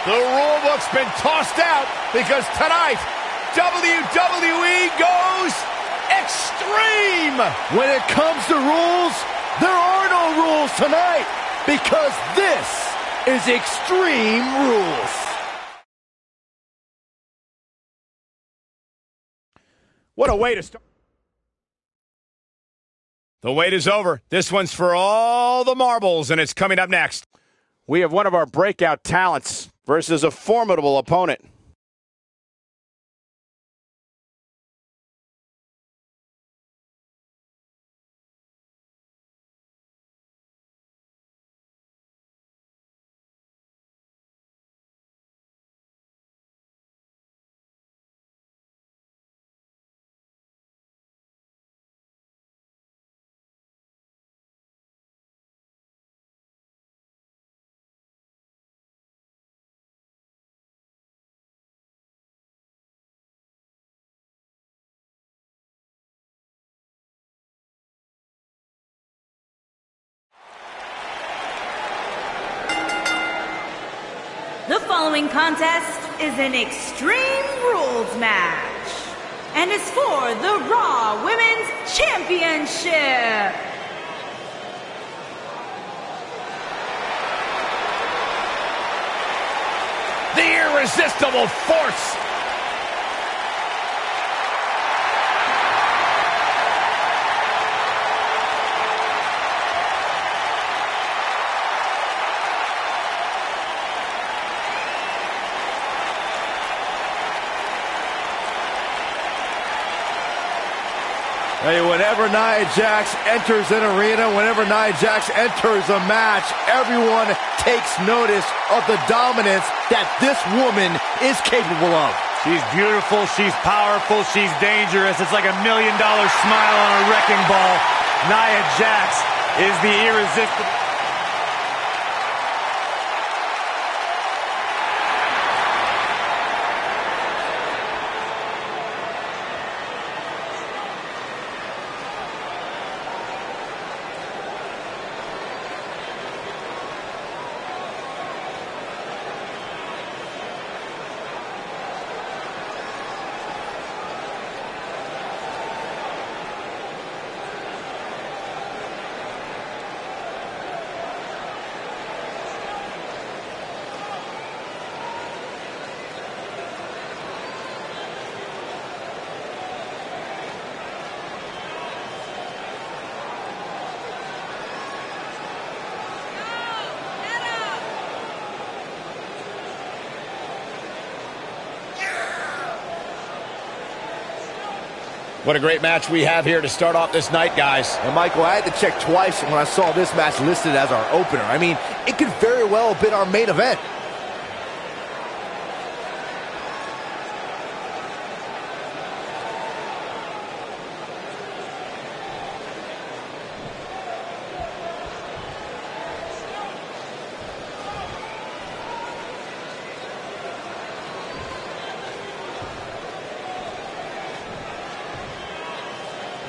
The rule book's been tossed out because tonight, WWE goes extreme. When it comes to rules, there are no rules tonight because this is Extreme Rules. What a way to start. The wait is over. This one's for all the marbles, and it's coming up next. We have one of our breakout talents versus a formidable opponent. The following contest is an Extreme Rules match and is for the Raw Women's Championship. The irresistible force. Hey, whenever Nia Jax enters an arena, whenever Nia Jax enters a match, everyone takes notice of the dominance that this woman is capable of. She's beautiful, she's powerful, she's dangerous. It's like $1 million smile on a wrecking ball. Nia Jax is the irresistible. What a great match we have here to start off this night, guys. And Michael, I had to check twice when I saw this match listed as our opener. I mean, it could very well have been our main event.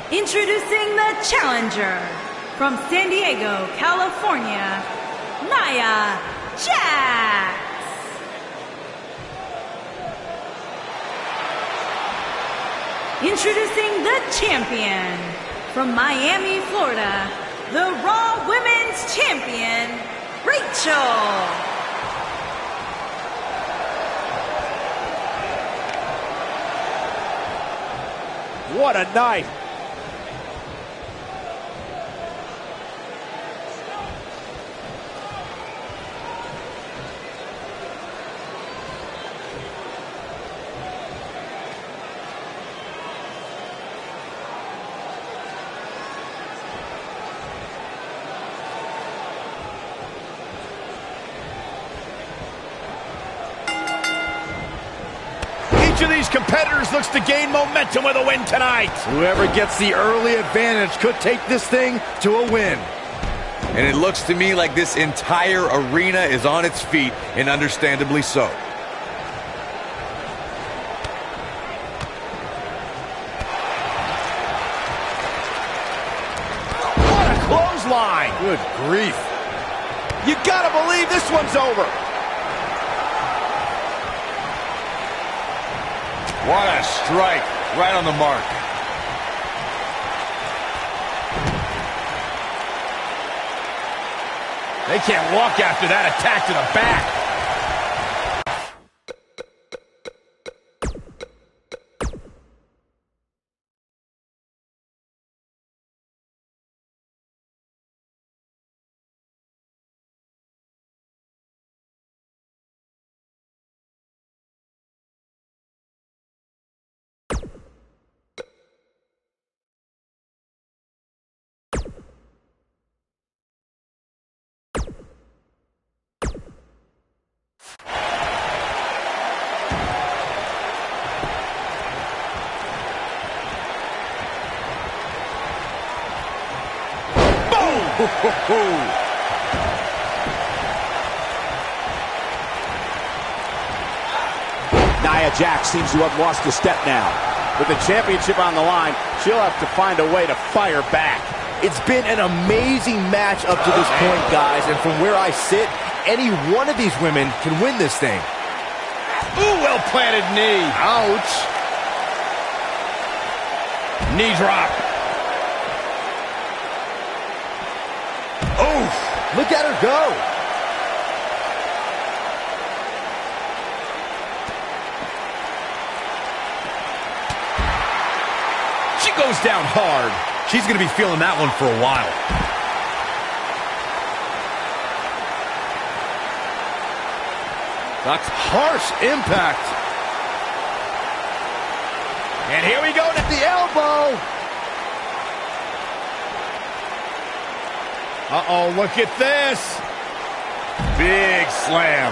Introducing the challenger from San Diego, California, Nia Jax. Introducing the champion from Miami, Florida, the Raw Women's Champion, Rachel. What a night. Each of these competitors looks to gain momentum with a win tonight. Whoever gets the early advantage could take this thing to a win. And it looks to me like this entire arena is on its feet, and understandably so. What a clothesline. Good grief. You gotta believe this one's over. What a strike. Right on the mark. They can't walk after that attack to the back. Nia Jax seems to have lost a step now. With the championship on the line, she'll have to find a way to fire back. It's been an amazing match up to this point, guys, and from where I sit, any one of these women can win this thing. Ooh, well-planted knee. Ouch. Knee drop. Oof. Look at her go. She goes down hard. She's going to be feeling that one for a while. That's harsh impact. And here we go At the elbow. Uh-oh, look at this. Big slam.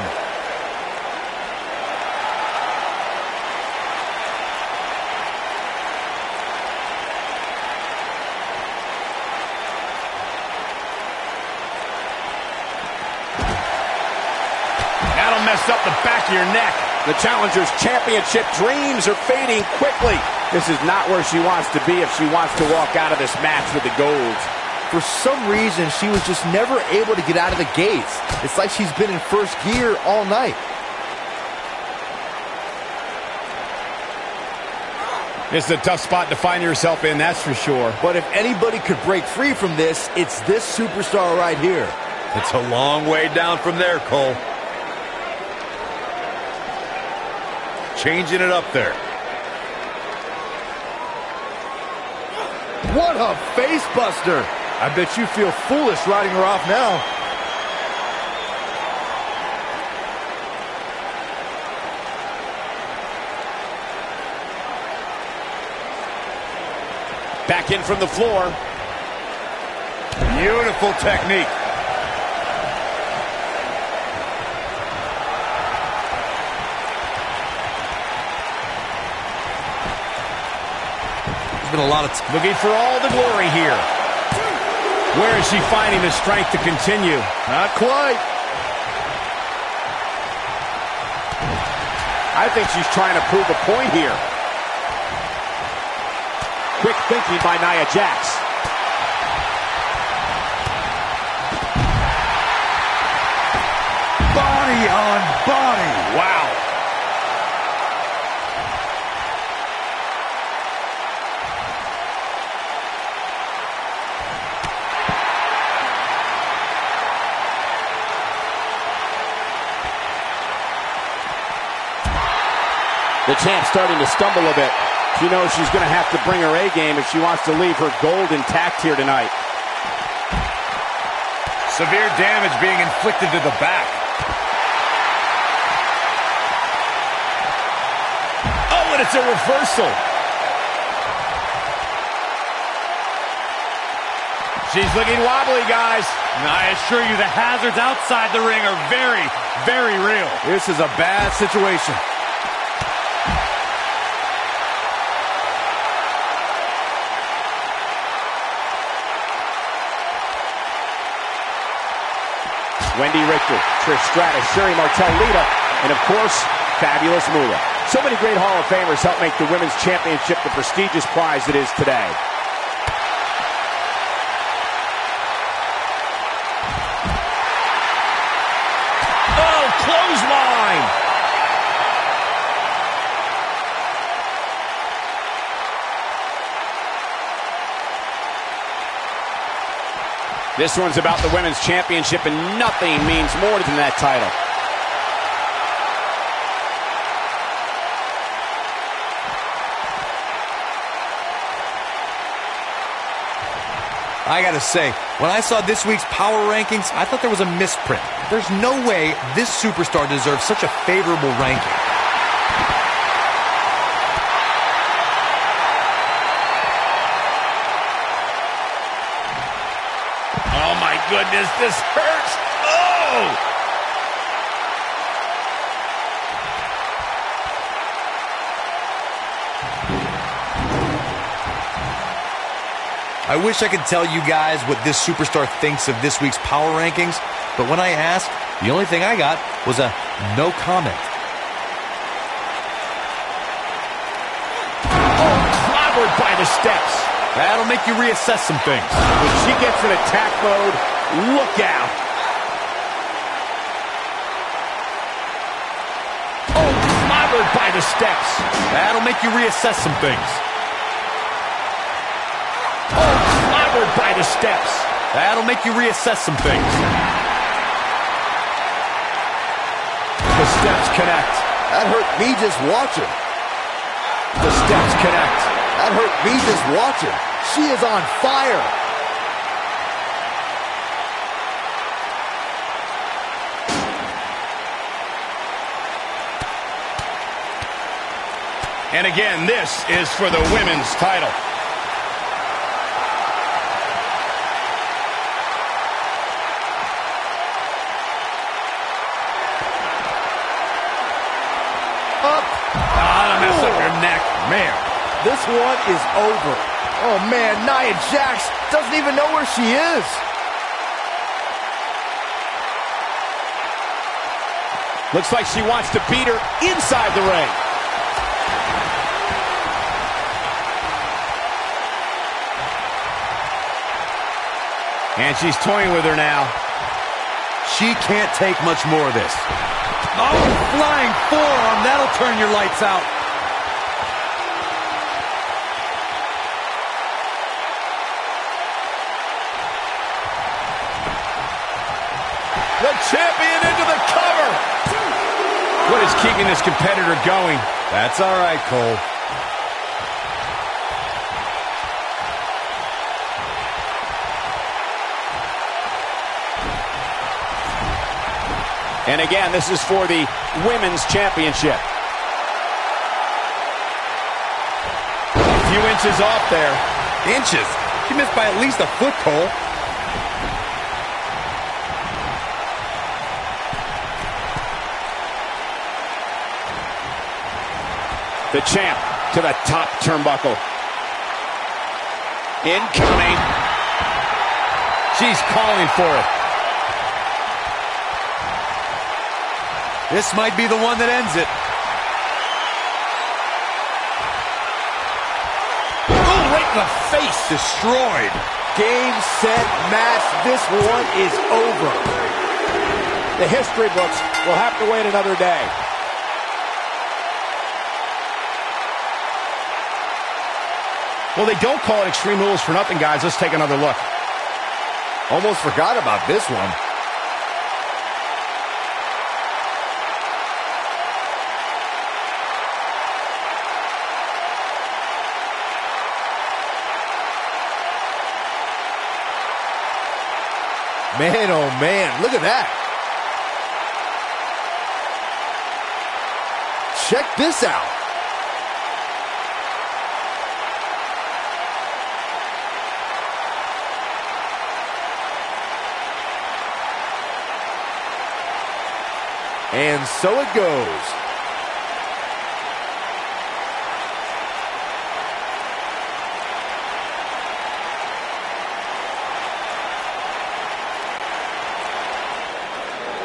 That'll mess up the back of your neck. The challenger's championship dreams are fading quickly. This is not where she wants to be if she wants to walk out of this match with the gold. For some reason, she was just never able to get out of the gates. It's like she's been in first gear all night. This is a tough spot to find yourself in, that's for sure. But if anybody could break free from this, it's this superstar right here. It's a long way down from there, Cole. Changing it up there. What a face buster. I bet you feel foolish riding her off now. Back in from the floor. Beautiful technique. There's been a lot of looking for all the glory here. Where is she finding the strength to continue? Not quite. I think she's trying to prove a point here. Quick thinking by Nia Jax. body on body. Wow. The champ's starting to stumble a bit. She knows she's going to have to bring her A game if she wants to leave her gold intact here tonight. Severe damage being inflicted to the back. Oh, and it's a reversal. She's looking wobbly, guys. And I assure you the hazards outside the ring are very, very real. This is a bad situation. Wendy Richter, Trish Stratus, Sherry Martel, Lita, and of course, Fabulous Moolah. So many great Hall of Famers help make the Women's Championship the prestigious prize it is today. Oh, clothesline! This one's about the Women's Championship, and nothing means more than that title. I gotta say, when I saw this week's power rankings, I thought there was a misprint. There's no way this superstar deserves such a favorable ranking. Oh my goodness, this hurts! Oh! I wish I could tell you guys what this superstar thinks of this week's power rankings, but when I asked, the only thing I got was a no comment. Oh, clobbered by the steps. That'll make you reassess some things. When she gets in attack mode, look out. Oh, clobbered by the steps. That'll make you reassess some things. Oh, clobbered by the steps. That'll make you reassess some things. The steps connect. That hurt me just watching. The steps connect. That hurt me just watching. She is on fire. And again, this is for the women's title. That'll mess up your neck. Man, this one is over. Oh, man, Nia Jax doesn't even know where she is. Looks like she wants to beat her inside the ring. And she's toying with her now. She can't take much more of this. Oh, flying forearm. That'll turn your lights out. The champion into the cover. What is keeping this competitor going? That's all right, Cole. And again, this is for the Women's Championship. A few inches off there. Inches? She missed by at least a foot, Cole. The champ to the top turnbuckle. Incoming. She's calling for it. This might be the one that ends it. Oh, right in the face. Destroyed. Game, set, match. This one is over. The history books will have to wait another day. Well, they don't call it Extreme Rules for nothing, guys. Let's take another look. Almost forgot about this one. Man, oh man, look at that. Check this out. And so it goes.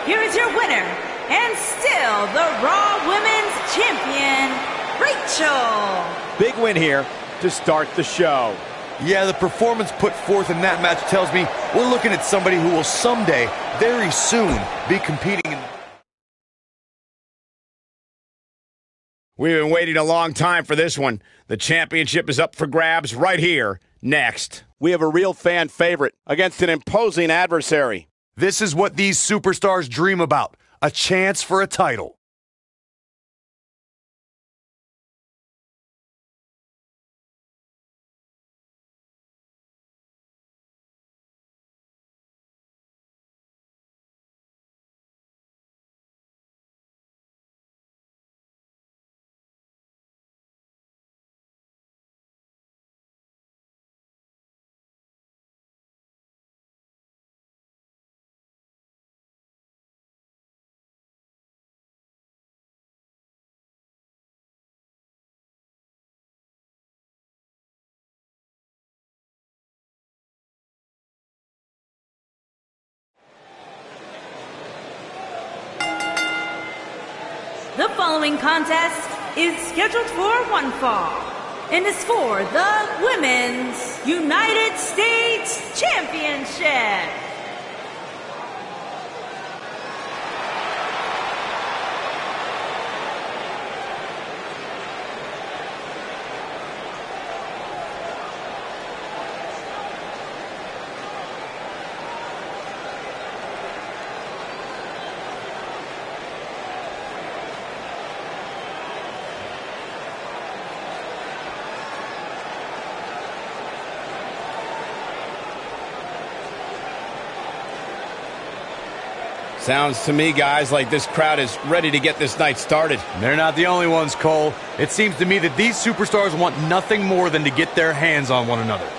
Here is your winner, and still the Raw Women's Champion, Rachel. Big win here to start the show. Yeah, the performance put forth in that match tells me we're looking at somebody who will someday, very soon, be competing in... We've been waiting a long time for this one. The championship is up for grabs right here Next, we have a real fan favorite against an imposing adversary. This is what these superstars dream about, a chance for a title. The following contest is scheduled for one fall and is for the Women's United States Championship. Sounds to me, guys, like this crowd is ready to get this night started. They're not the only ones, Cole. It seems to me that these superstars want nothing more than to get their hands on one another.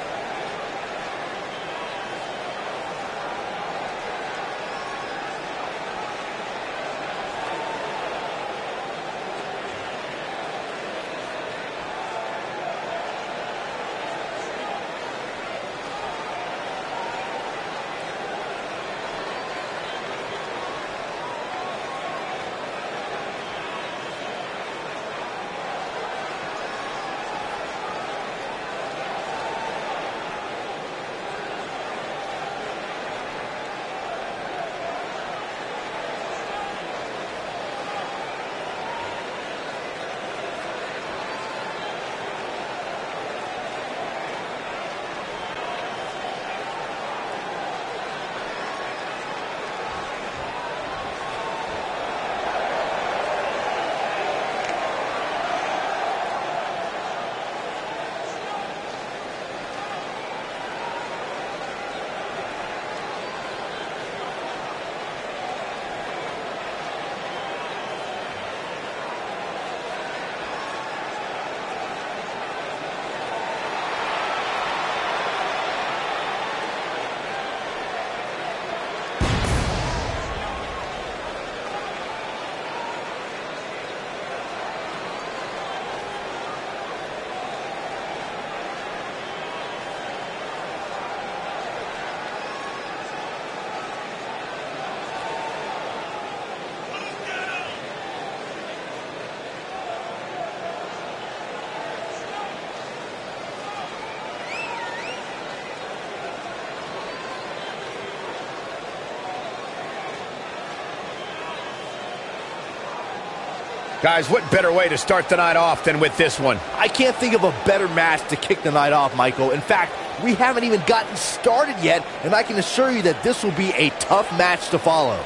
Guys, what better way to start the night off than with this one? I can't think of a better match to kick the night off, Michael. In fact, we haven't even gotten started yet, and I can assure you that this will be a tough match to follow.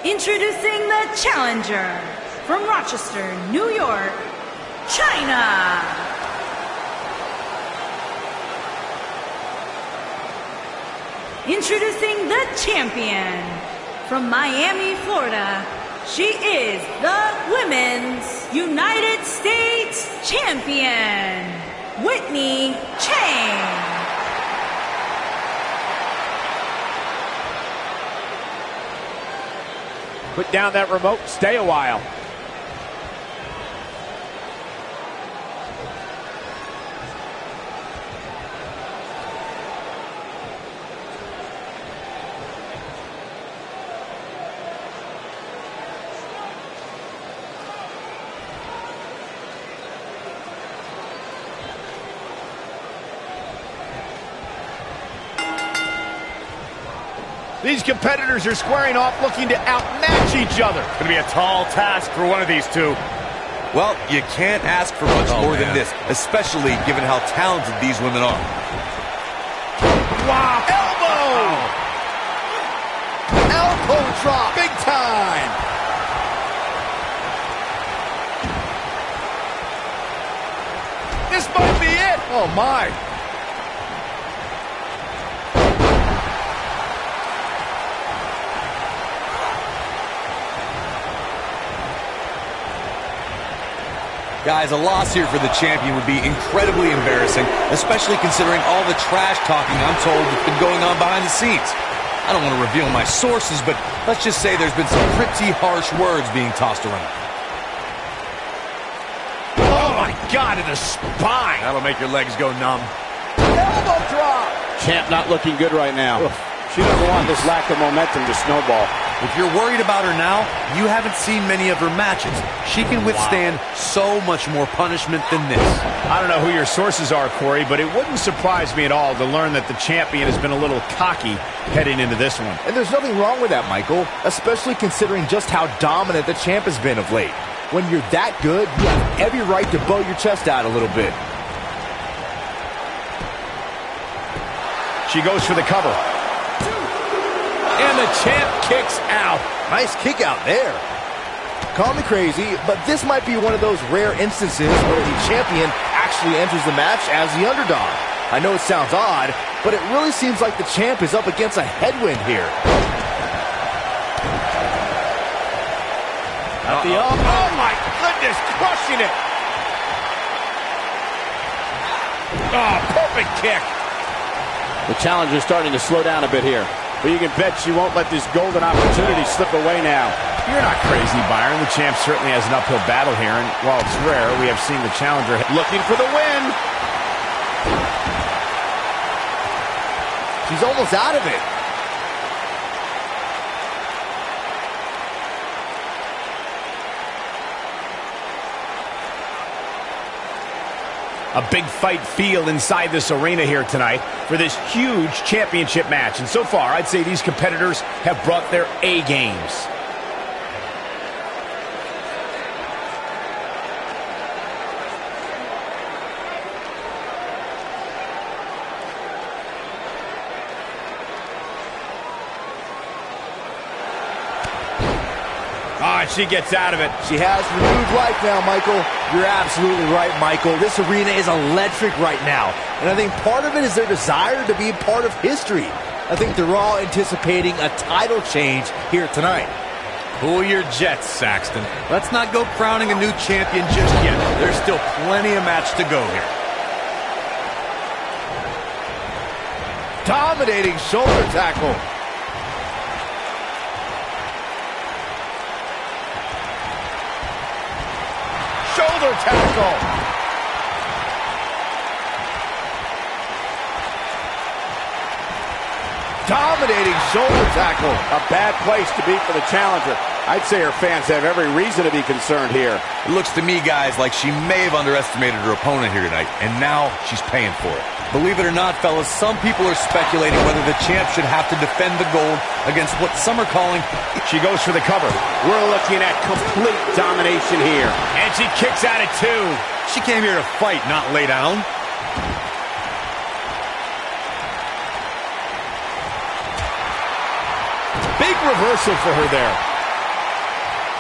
Introducing the challenger from Rochester, New York, China. Introducing the champion from Miami, Florida. She is the Women's United States Champion, Whitney Chang. Put down that remote, stay a while. These competitors are squaring off looking to outmatch each other. It's going to be a tall task for one of these two. Well, you can't ask for much more than this, especially given how talented these women are. Wow! Elbow! Elbow drop! Big time! This might be it! Oh, my! Guys, a loss here for the champion would be incredibly embarrassing, especially considering all the trash talking I'm told that's been going on behind the scenes. I don't want to reveal my sources, but let's just say there's been some pretty harsh words being tossed around. Oh my God, to the spine! That'll make your legs go numb. Elbow drop! Champ not looking good right now. She doesn't want this lack of momentum to snowball. If you're worried about her now, you haven't seen many of her matches. She can withstand so much more punishment than this. I don't know who your sources are, Corey, but it wouldn't surprise me at all to learn that the champion has been a little cocky heading into this one. And there's nothing wrong with that, Michael, especially considering just how dominant the champ has been of late. When you're that good, you have every right to bow your chest out a little bit. She goes for the cover. And the champ kicks out. Nice kick out there. Call me crazy, but this might be one of those rare instances where the champion actually enters the match as the underdog. I know it sounds odd, but it really seems like the champ is up against a headwind here. At the oh my goodness, crushing it. Oh, perfect kick. The challenger's starting to slow down a bit here. But you can bet she won't let this golden opportunity slip away now. You're not crazy, Byron. The champ certainly has an uphill battle here, and while it's rare, we have seen the challenger Looking for the win. She's almost out of it. A big fight feel inside this arena here tonight for this huge championship match. And so far, I'd say these competitors have brought their A games. Ah, she gets out of it. She has renewed life now, Michael. You're absolutely right, Michael. This arena is electric right now. And I think part of it is their desire to be part of history. I think they're all anticipating a title change here tonight. Cool your jets, Saxton. Let's not go crowning a new champion just yet. There's still plenty of match to go here. Dominating shoulder tackle. Shoulder tackle. Dominating shoulder tackle. A bad place to be for the challenger. I'd say her fans have every reason to be concerned here. It looks to me, guys, like she may have underestimated her opponent here tonight, and now she's paying for it. Believe it or not, fellas, some people are speculating whether the champ should have to defend the gold against what some are calling... She goes for the cover. We're looking at complete domination here. And she kicks out at two. She came here to fight, not lay down. Big reversal for her there.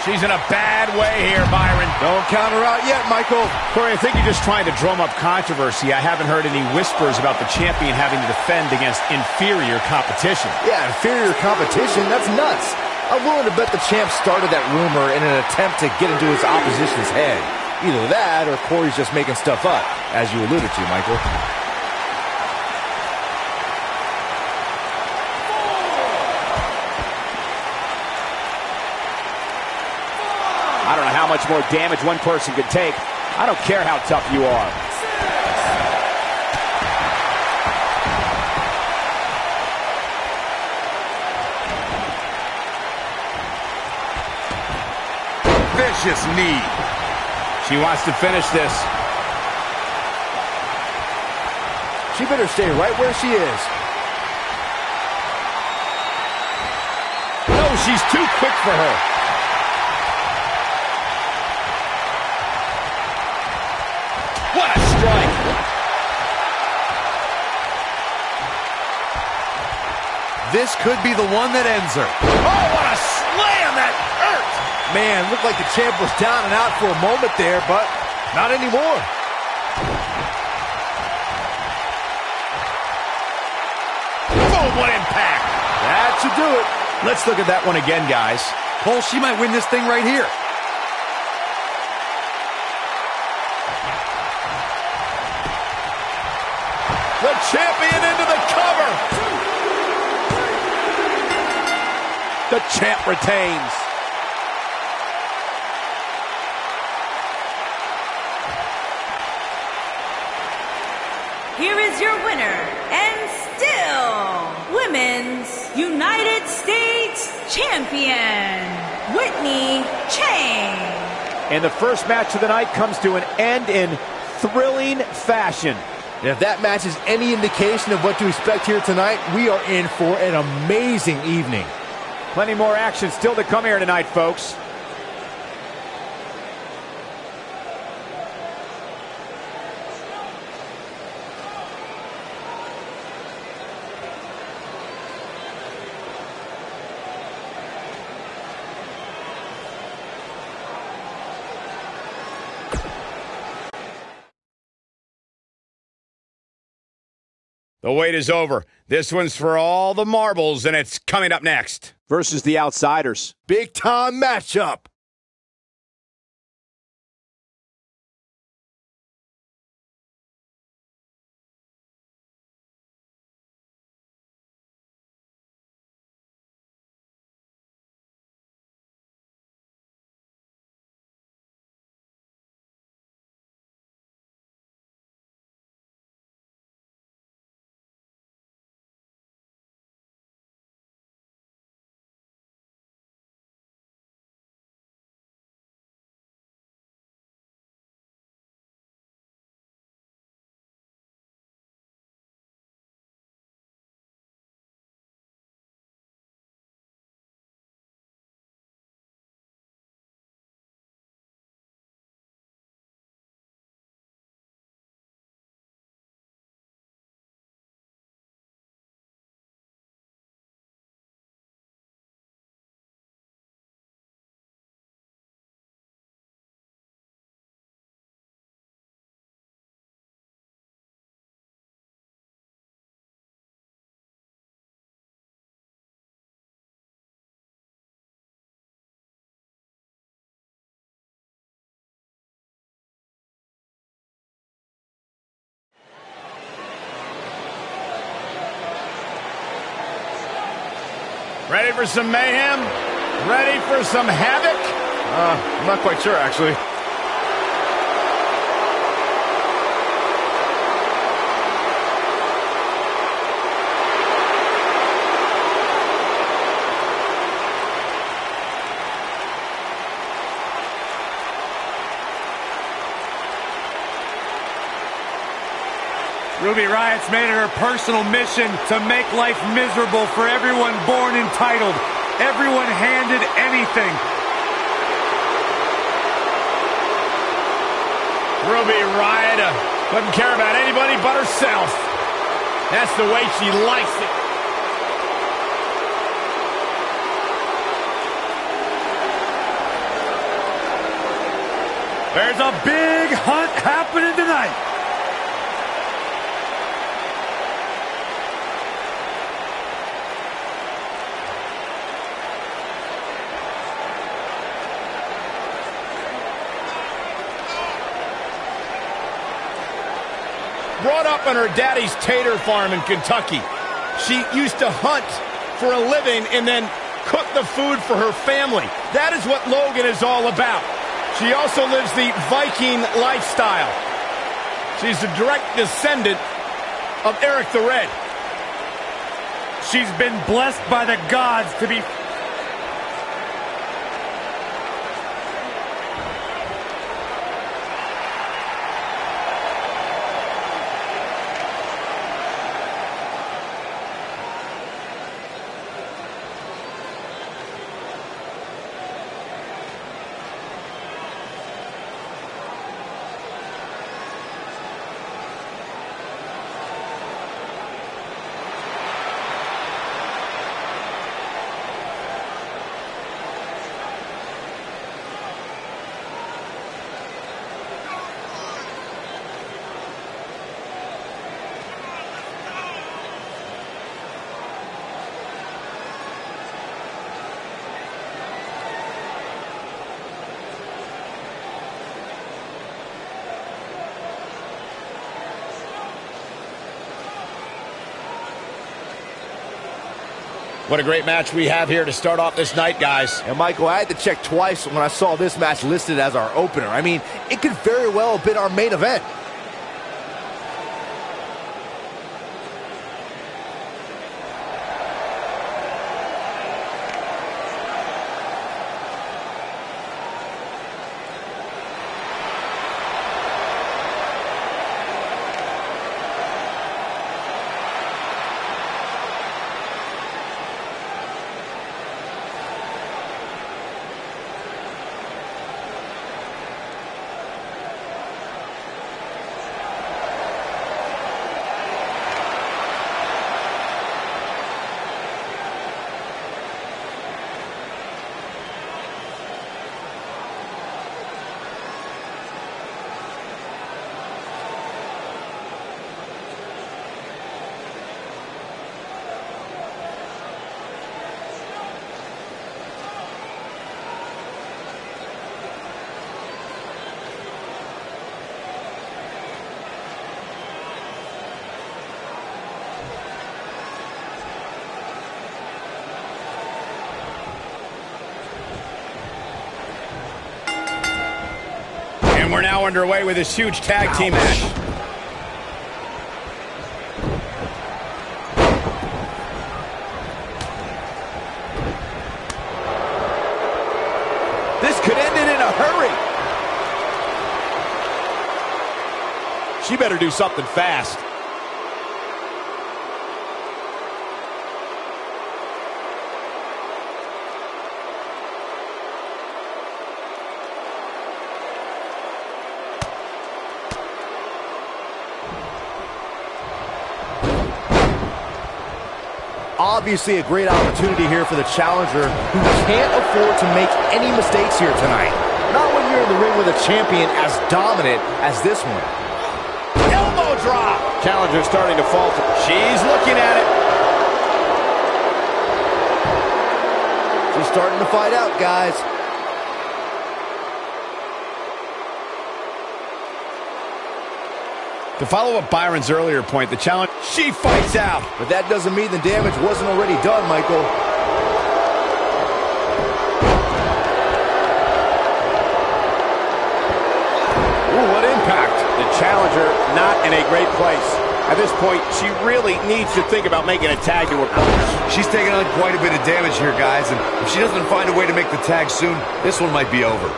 She's in a bad way here, Byron. Don't count her out yet, Michael. Corey, I think you're just trying to drum up controversy. I haven't heard any whispers about the champion having to defend against inferior competition. Yeah, inferior competition? That's nuts. I'm willing to bet the champ started that rumor in an attempt to get into his opposition's head. Either that or Corey's just making stuff up, as you alluded to, Michael. I don't know how much more damage one person could take. I don't care how tough you are. Vicious knee. She wants to finish this. She better stay right where she is. No, she's too quick for her. What a strike. This could be the one that ends her. Oh, what a slam. That hurt. Man, looked like the champ was down and out for a moment there, but not anymore. Boom, what impact. That should do it. Let's look at that one again, guys. Cole, she might win this thing right here. The champion into the cover. The champ retains. Here is your winner, and still Women's United States Champion, Whitney Chang. And the first match of the night comes to an end in thrilling fashion. And if that match is any indication of what to expect here tonight, we are in for an amazing evening. Plenty more action still to come here tonight, folks. The wait is over. This one's for all the marbles, and it's coming up next. Versus the Outsiders. Big time matchup. Ready for some mayhem? Ready for some havoc? I'm not quite sure, actually. Ruby Riot's made it her personal mission to make life miserable for everyone born entitled, everyone handed anything. Ruby Riot doesn't care about anybody but herself. That's the way she likes it. There's a big hunt happening tonight. Brought up on her daddy's tater farm in Kentucky. She used to hunt for a living and then cook the food for her family. That is what Logan is all about. She also lives the Viking lifestyle. She's a direct descendant of Eric the Red. She's been blessed by the gods to be... What a great match we have here to start off this night, guys. And Michael, I had to check twice when I saw this match listed as our opener. I mean, it could very well have been our main event. And we're now underway with this huge tag team match. This could end it in a hurry. She better do something fast. Obviously a great opportunity here for the challenger who can't afford to make any mistakes here tonight. Not when you're in the ring with a champion as dominant as this one. Elbow drop. Challenger starting to falter. She's looking at it. She's starting to fight out, guys. To follow up Byron's earlier point, the challenge, she fights out. But that doesn't mean the damage wasn't already done, Michael. Ooh, what impact. The challenger not in a great place. At this point, she really needs to think about making a tag to her opponent. She's taking on quite a bit of damage here, guys, and if she doesn't find a way to make the tag soon, this one might be over.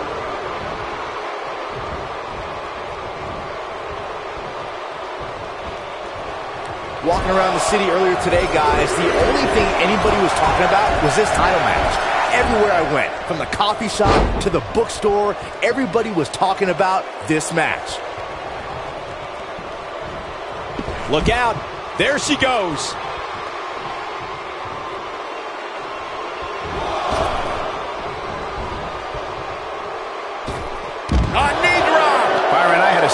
Walking around the city earlier today, guys, the only thing anybody was talking about was this title match. Everywhere I went, from the coffee shop to the bookstore, everybody was talking about this match. Look out. There she goes. A knee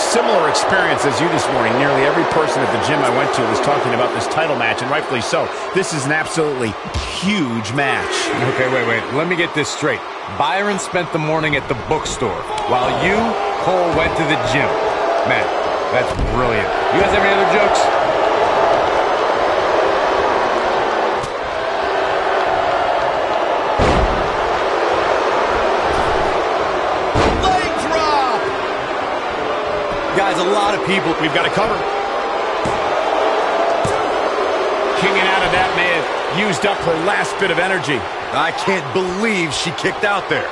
similar experience as you this morning. Nearly every person at the gym I went to was talking about this title match, and rightfully so. This is an absolutely huge match. Okay, wait. Let me get this straight. Byron spent the morning at the bookstore, while you, Cole, went to the gym. Man, that's brilliant. You guys have any other jokes? Guys, a lot of people. We've got to cover. Kicking out of that may have used up her last bit of energy. I can't believe she kicked out there.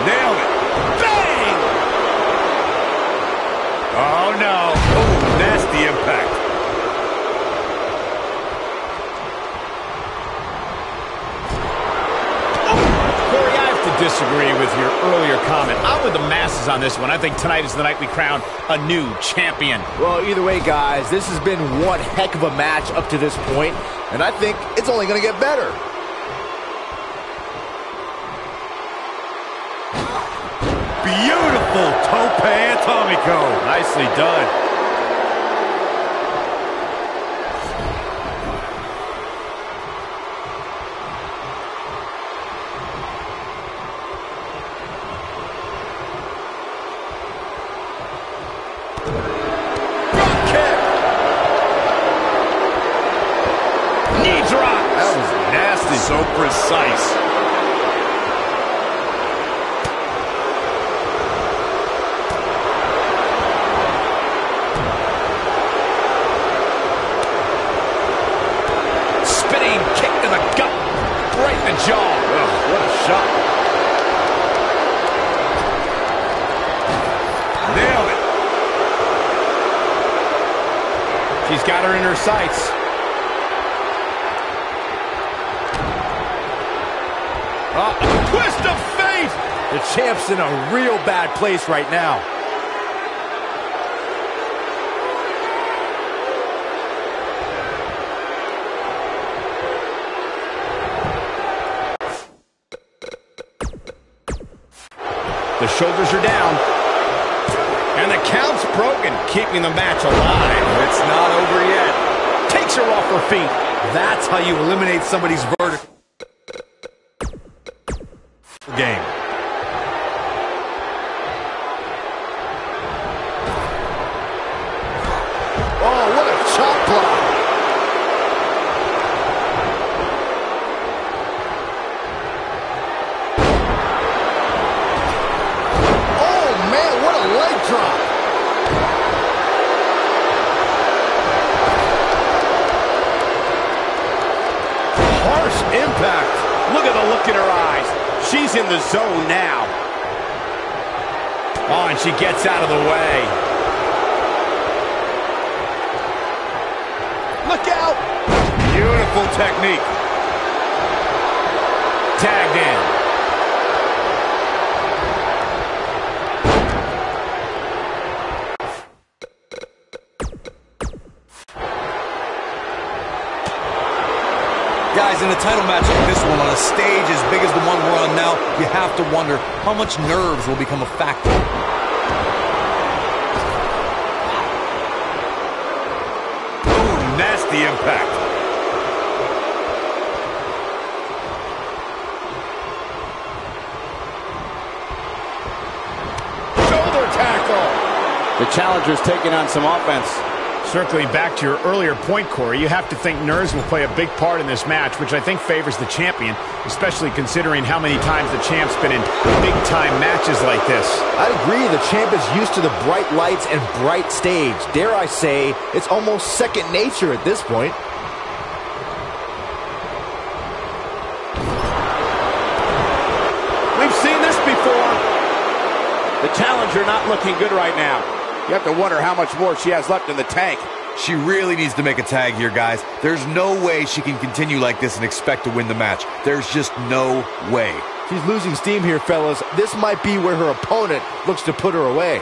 Nailed it. Bang! Oh, no. Oh, nasty impact. Corey, I have to disagree with your earlier comment. I'm with the masses on this one. I think tonight is the night we crown a new champion. Well, either way, guys, this has been one heck of a match up to this point, and I think it's only going to get better. Beautiful tope atomico. Nicely done. So precise. Spinning kick to the gut. Right in the jaw. Oh, what a shot. Nailed it. She's got her in her sights. Twist of fate! The champ's in a real bad place right now. The shoulders are down. And the count's broken, keeping the match alive. It's not over yet. Takes her off her feet. That's how you eliminate somebody's verdict. Game. Oh, what a chop block. Oh, man, what a leg drop. Harsh impact. Look at the look in her eyes. She's in the zone now. Oh, and she gets out of the way. Look out! Beautiful technique. Tagged in. Guys, in a title match like this one, on a stage as big as the one we're on now, you have to wonder how much nerves will become a factor. Ooh, nasty impact. Shoulder tackle. The challenger's taking on some offense. Circling back to your earlier point, Corey, you have to think nerves will play a big part in this match, which I think favors the champion, especially considering how many times the champ's been in big-time matches like this. I'd agree, the champ is used to the bright lights and bright stage. Dare I say, it's almost second nature at this point. We've seen this before. The challenger not looking good right now. You have to wonder how much more she has left in the tank. She really needs to make a tag here, guys. There's no way she can continue like this and expect to win the match. There's just no way. She's losing steam here, fellas. This might be where her opponent looks to put her away.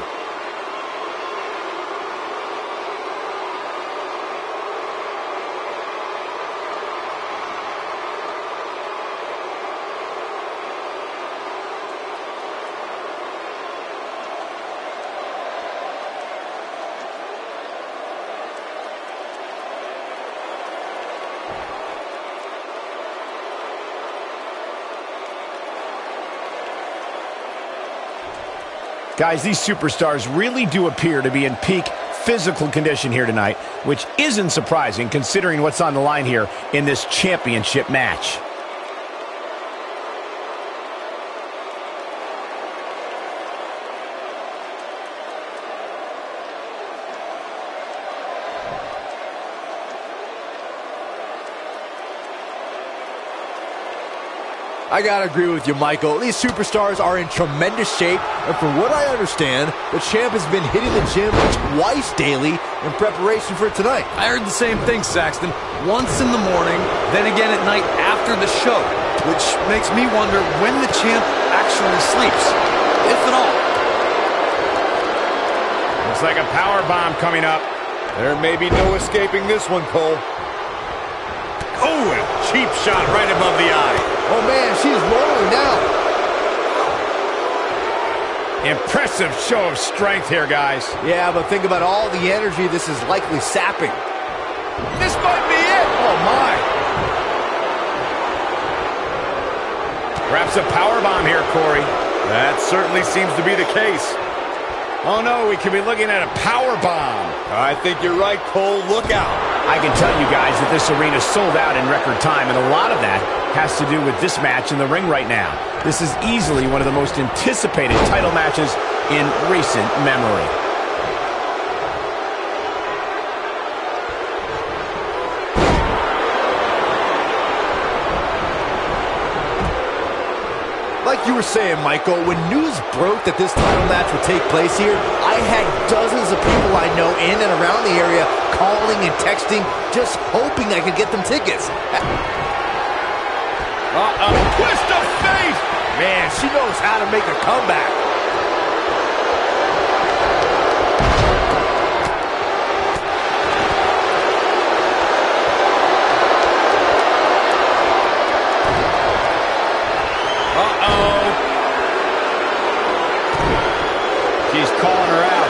Guys, these superstars really do appear to be in peak physical condition here tonight, which isn't surprising considering what's on the line here in this championship match. I gotta agree with you, Michael. These superstars are in tremendous shape, and from what I understand, the champ has been hitting the gym twice daily in preparation for tonight. I heard the same thing, Saxton. Once in the morning, then again at night after the show, which makes me wonder when the champ actually sleeps, if at all. Looks like a power bomb coming up. There may be no escaping this one, Cole. Oh, a cheap shot right above the eye. Oh man, she's rolling now. Impressive show of strength here, guys. Yeah, but think about all the energy this is likely sapping. This might be it. Oh my. Perhaps a power bomb here, Corey. That certainly seems to be the case. Oh no, we could be looking at a power bomb. I think you're right, Cole. Look out. I can tell you guys that this arena sold out in record time, and a lot of that has to do with this match in the ring right now. This is easily one of the most anticipated title matches in recent memory. Like you were saying, Michael, when news broke that this title match would take place here, I had dozens of people I know in and around the area calling and texting, just hoping I could get them tickets. Twist of fate! Man, she knows how to make a comeback. She's calling her out.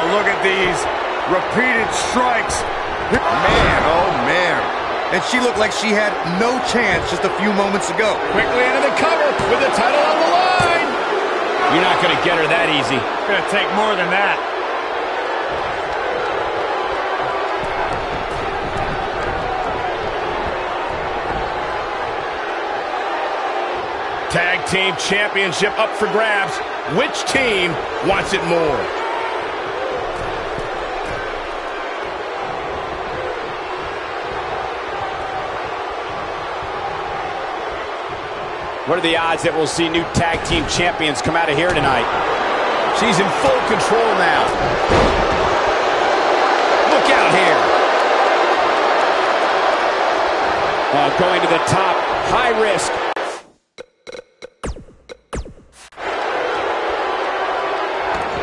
Look at these repeated strikes. Man, oh man. And she looked like she had no chance just a few moments ago. Quickly into the cover with the title on the line. You're not going to get her that easy. It's going to take more than that. Tag Team Championship up for grabs. Which team wants it more? What are the odds that we'll see new Tag Team Champions come out of here tonight? She's in full control now. Look out here. Going to the top. High risk.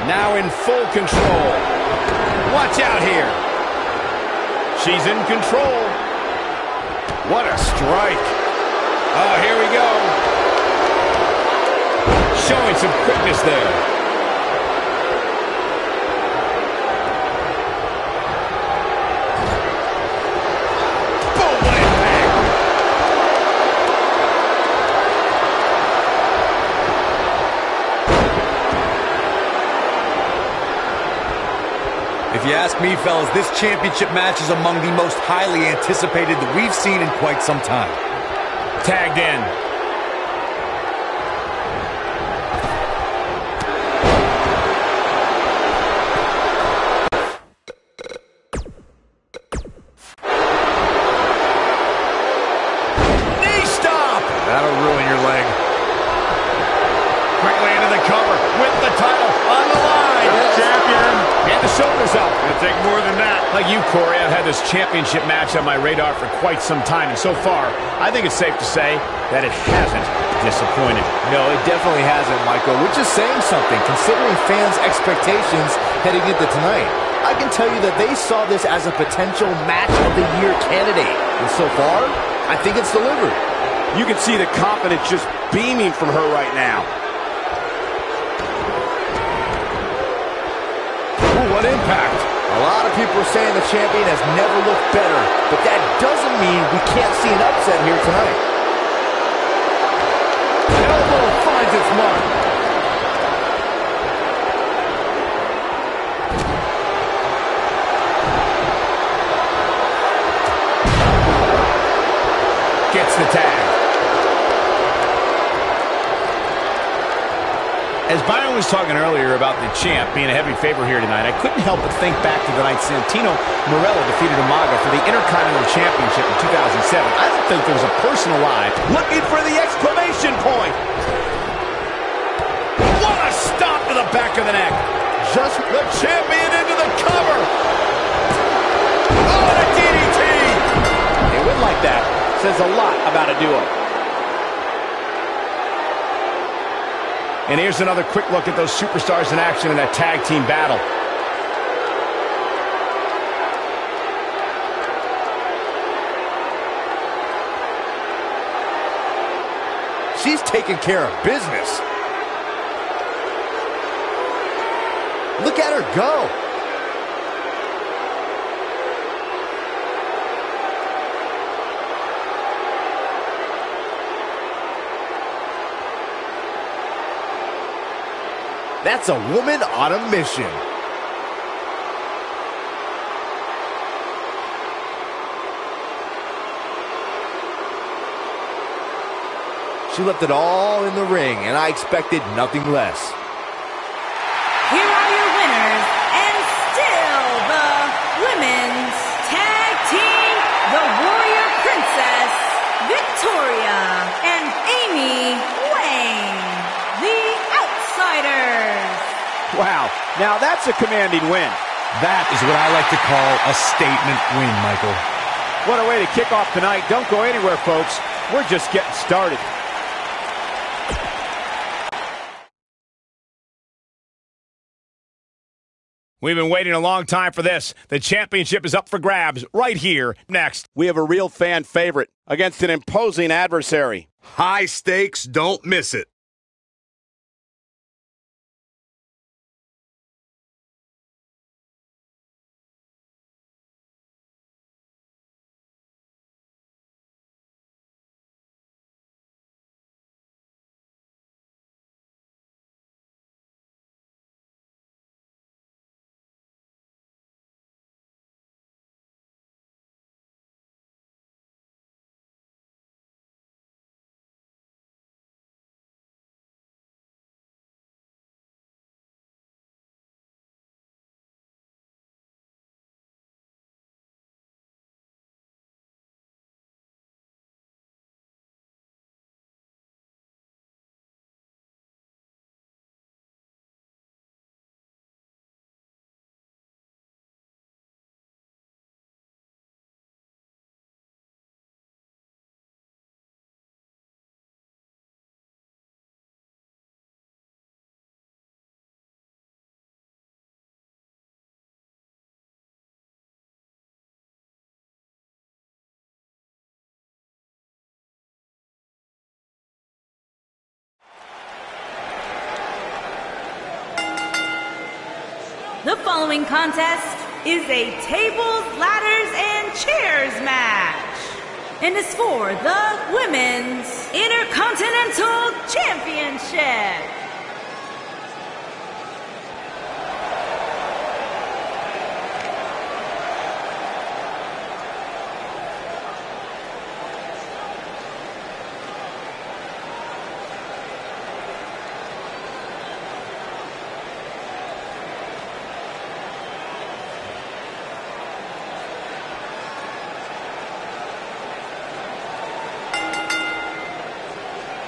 Now in full control. Watch out here. She's in control. What a strike. Oh, here we go. Showing some quickness there. Boom, what impact. If you ask me, fellas, this championship match is among the most highly anticipated that we've seen in quite some time. Tagged in. Knee stop! That'll ruin your leg. Quickly into the cover with the title on the line. Champion. And the shoulders up. It'll take more than that. Like you, Corey, I've had this championship match on my radar for quite some time, and so far, I think it's safe to say that it hasn't disappointed. No, it definitely hasn't, Michael, which is saying something, considering fans' expectations heading into tonight. I can tell you that they saw this as a potential match of the year candidate, and so far, I think it's delivered. You can see the confidence just beaming from her right now. Ooh, what impact. A lot of people are saying the champion has never looked better, but that doesn't mean we can't see an upset here tonight. its mark. Gets the tag. As Byron was talking earlier about the champ being a heavy favorite here tonight, I couldn't help but think back to the night Santino Marella defeated Umaga for the Intercontinental Championship in 2007. I don't think there was a person alive looking for the exclamation point. What a stop to the back of the neck. Just the champion into the cover. Oh, and a DDT. a win like that says a lot about a duo. And here's another quick look at those superstars in action in that tag team battle. She's taking care of business. Look at her go. That's a woman on a mission. She left it all in the ring, and I expected nothing less. Here are your winners, and still the Women's Tag Team, the Warrior Princess, Victoria, and Amy Wayne, the Outsiders. Wow, now that's a commanding win. That is what I like to call a statement win, Michael. What a way to kick off tonight. Don't go anywhere, folks. We're just getting started. We've been waiting a long time for this. The championship is up for grabs right here. Next, we have a real fan favorite against an imposing adversary. High stakes, don't miss it. The following contest is a tables, ladders, and chairs match, and is for the Women's Intercontinental Championship.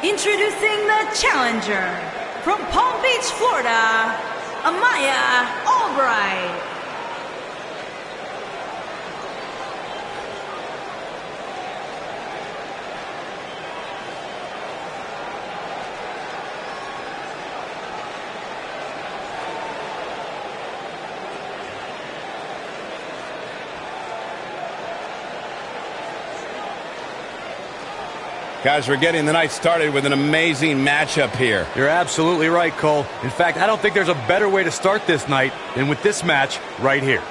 Introducing the challenger from Palm Beach, Florida, Amaya Albright. Guys, we're getting the night started with an amazing matchup here. You're absolutely right, Cole. In fact, I don't think there's a better way to start this night than with this match right here.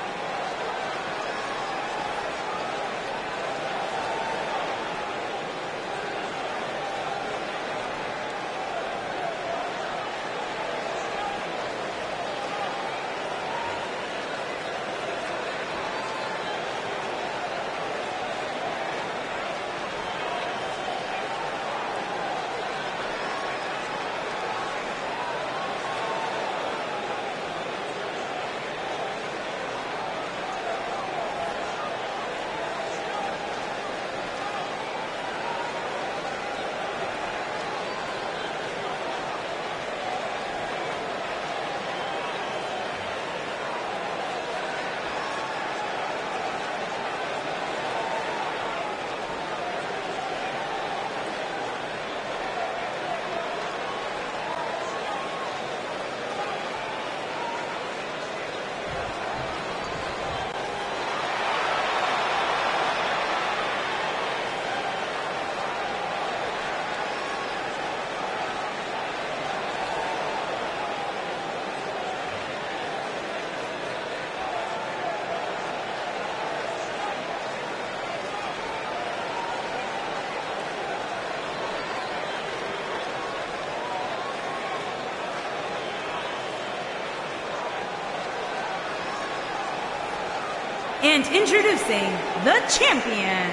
And introducing the champion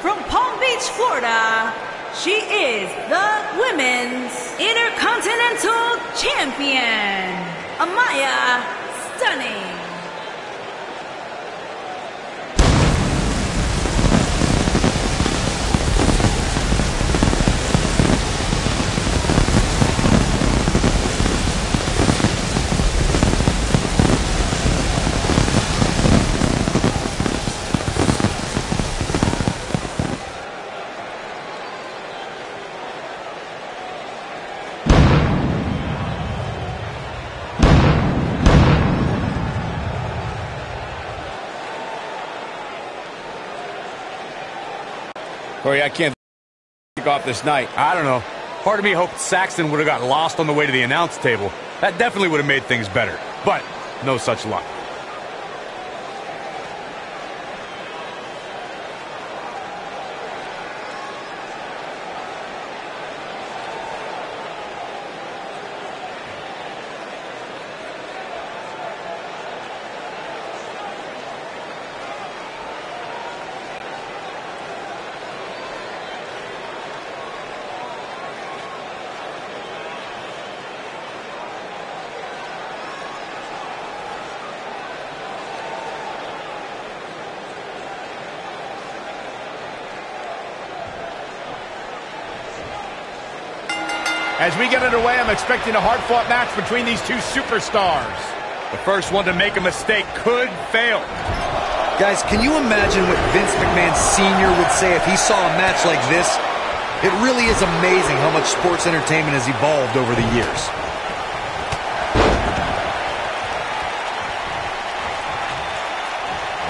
from Palm Beach, Florida, she is the Women's Intercontinental Champion, Amaya Stunning. Corey, I can't kick off this night. I don't know. Part of me hoped Saxton would have got lost on the way to the announce table. That definitely would have made things better. But no such luck. As we get underway, I'm expecting a hard-fought match between these two superstars. The first one to make a mistake could fail. Guys, can you imagine what Vince McMahon Sr. would say if he saw a match like this? It really is amazing how much sports entertainment has evolved over the years.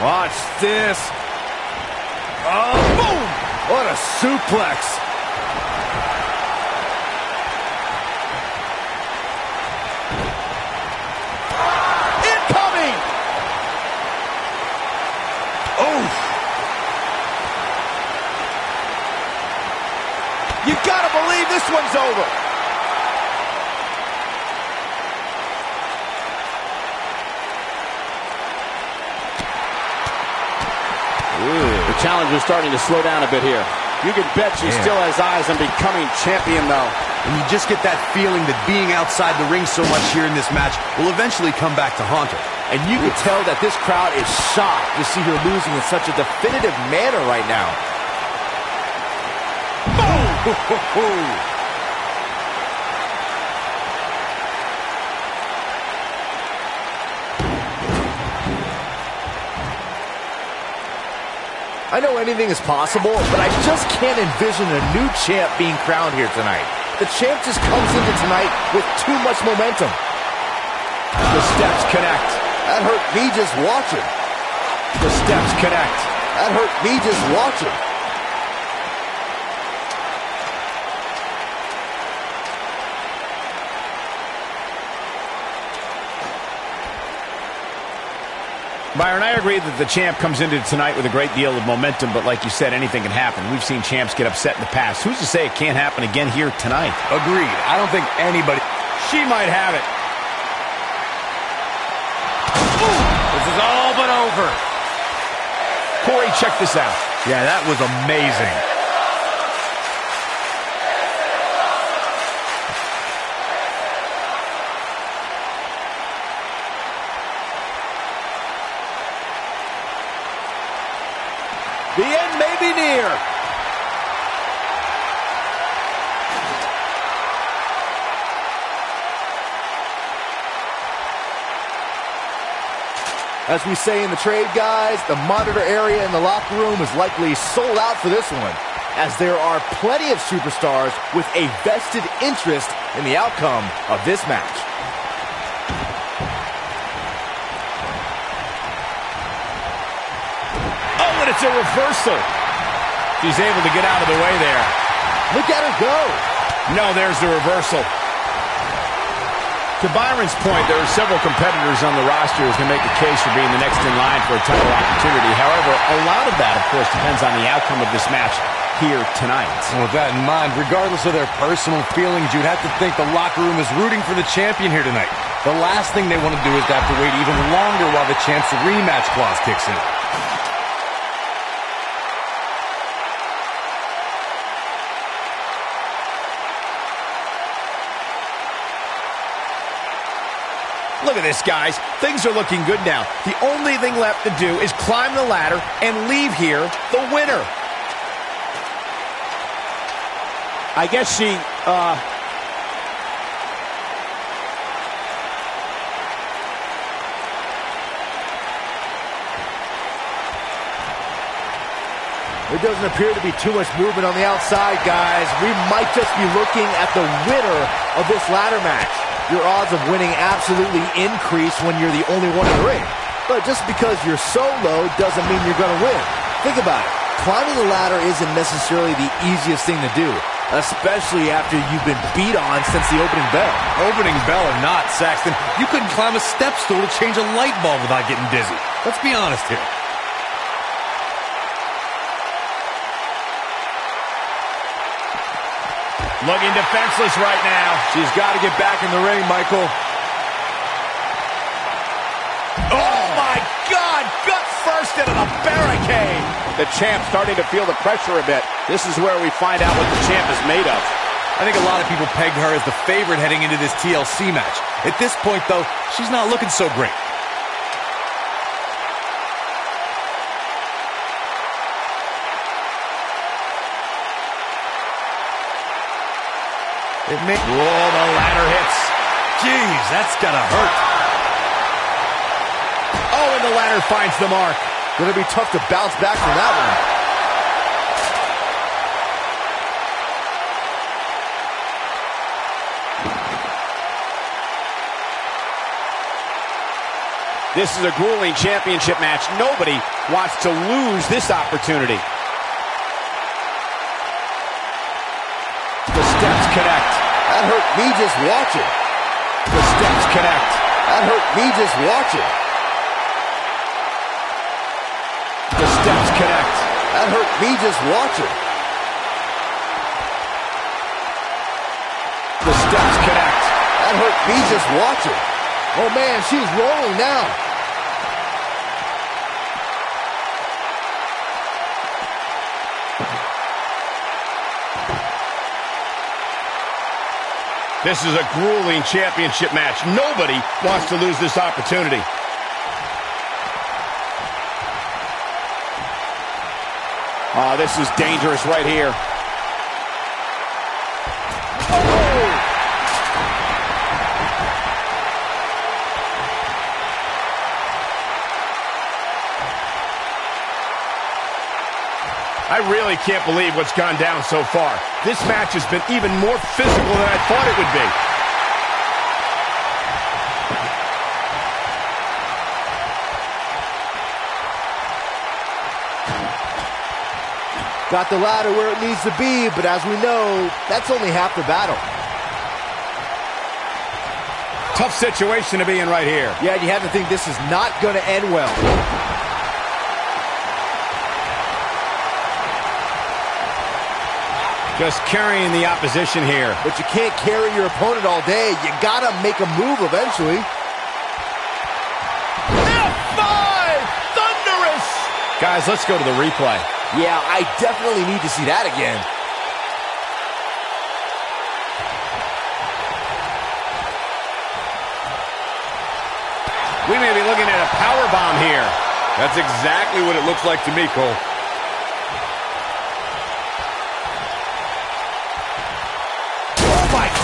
Watch this. Oh, boom! What a suplex. You gotta believe this one's over. The challenger's starting to slow down a bit here. You can bet she still has eyes on becoming champion, though. And you just get that feeling that being outside the ring so much here in this match will eventually come back to haunt her. And you can tell that this crowd is shocked to see her losing in such a definitive manner right now. I know anything is possible, but I just can't envision a new champ being crowned here tonight. The champ just comes into tonight with too much momentum. The steps connect. That hurt me just watching. The steps connect. That hurt me just watching. Byron, I agree that the champ comes into tonight with a great deal of momentum, but like you said, anything can happen. We've seen champs get upset in the past. Who's to say it can't happen again here tonight? Agreed. I don't think anybody... She might have it. Ooh, this is all but over. Corey, check this out. Yeah, that was amazing. The end may be near. As we say in the trade, guys, the monitor area in the locker room is likely sold out for this one, as there are plenty of superstars with a vested interest in the outcome of this match. It's a reversal. She's able to get out of the way there. Look at her go. No, there's the reversal. To Byron's point, there are several competitors on the roster who can make a case for being the next in line for a title opportunity. However, a lot of that, of course, depends on the outcome of this match. here tonight. And with that in mind, regardless of their personal feelings, you'd have to think the locker room is rooting for the champion here tonight. The last thing they want to do is to have to wait even longer while the champ's rematch clause kicks in. Look at this, guys. Things are looking good now. The only thing left to do is climb the ladder and leave here the winner. I guess she, There doesn't appear to be too much movement on the outside, guys. We might just be looking at the winner of this ladder match. Your odds of winning absolutely increase when you're the only one in the ring. But just because you're so low doesn't mean you're going to win. Think about it. Climbing the ladder isn't necessarily the easiest thing to do, especially after you've been beat on since the opening bell. Opening bell or not, Saxton, you couldn't climb a step stool to change a light bulb without getting dizzy. Let's be honest here. looking defenseless right now. She's got to get back in the ring, Michael. Oh, my God! Gut first into the barricade. The champ starting to feel the pressure a bit. This is where we find out what the champ is made of. I think a lot of people pegged her as the favorite heading into this TLC match. At this point, though, she's not looking so great. Whoa, the ladder hits. Jeez, that's gotta hurt. Oh, and the ladder finds the mark. Gonna be tough to bounce back from that one. This is a grueling championship match. Nobody wants to lose this opportunity. The steps connect. That hurt me just watching. The steps connect. That hurt me just watching. The steps connect. That hurt me just watching. The steps connect. That hurt me just watching. Oh man, she's rolling now. This is a grueling championship match. Nobody wants to lose this opportunity. Oh, this is dangerous right here. I really can't believe what's gone down so far. This match has been even more physical than I thought it would be. Got the ladder where it needs to be, but as we know, that's only half the battle. Tough situation to be in right here. Yeah, you have to think this is not going to end well. Just carrying the opposition here. But you can't carry your opponent all day. You gotta make a move eventually. F5! Thunderous! Guys, let's go to the replay. Yeah, I definitely need to see that again. We may be looking at a powerbomb here. That's exactly what it looks like to me, Cole.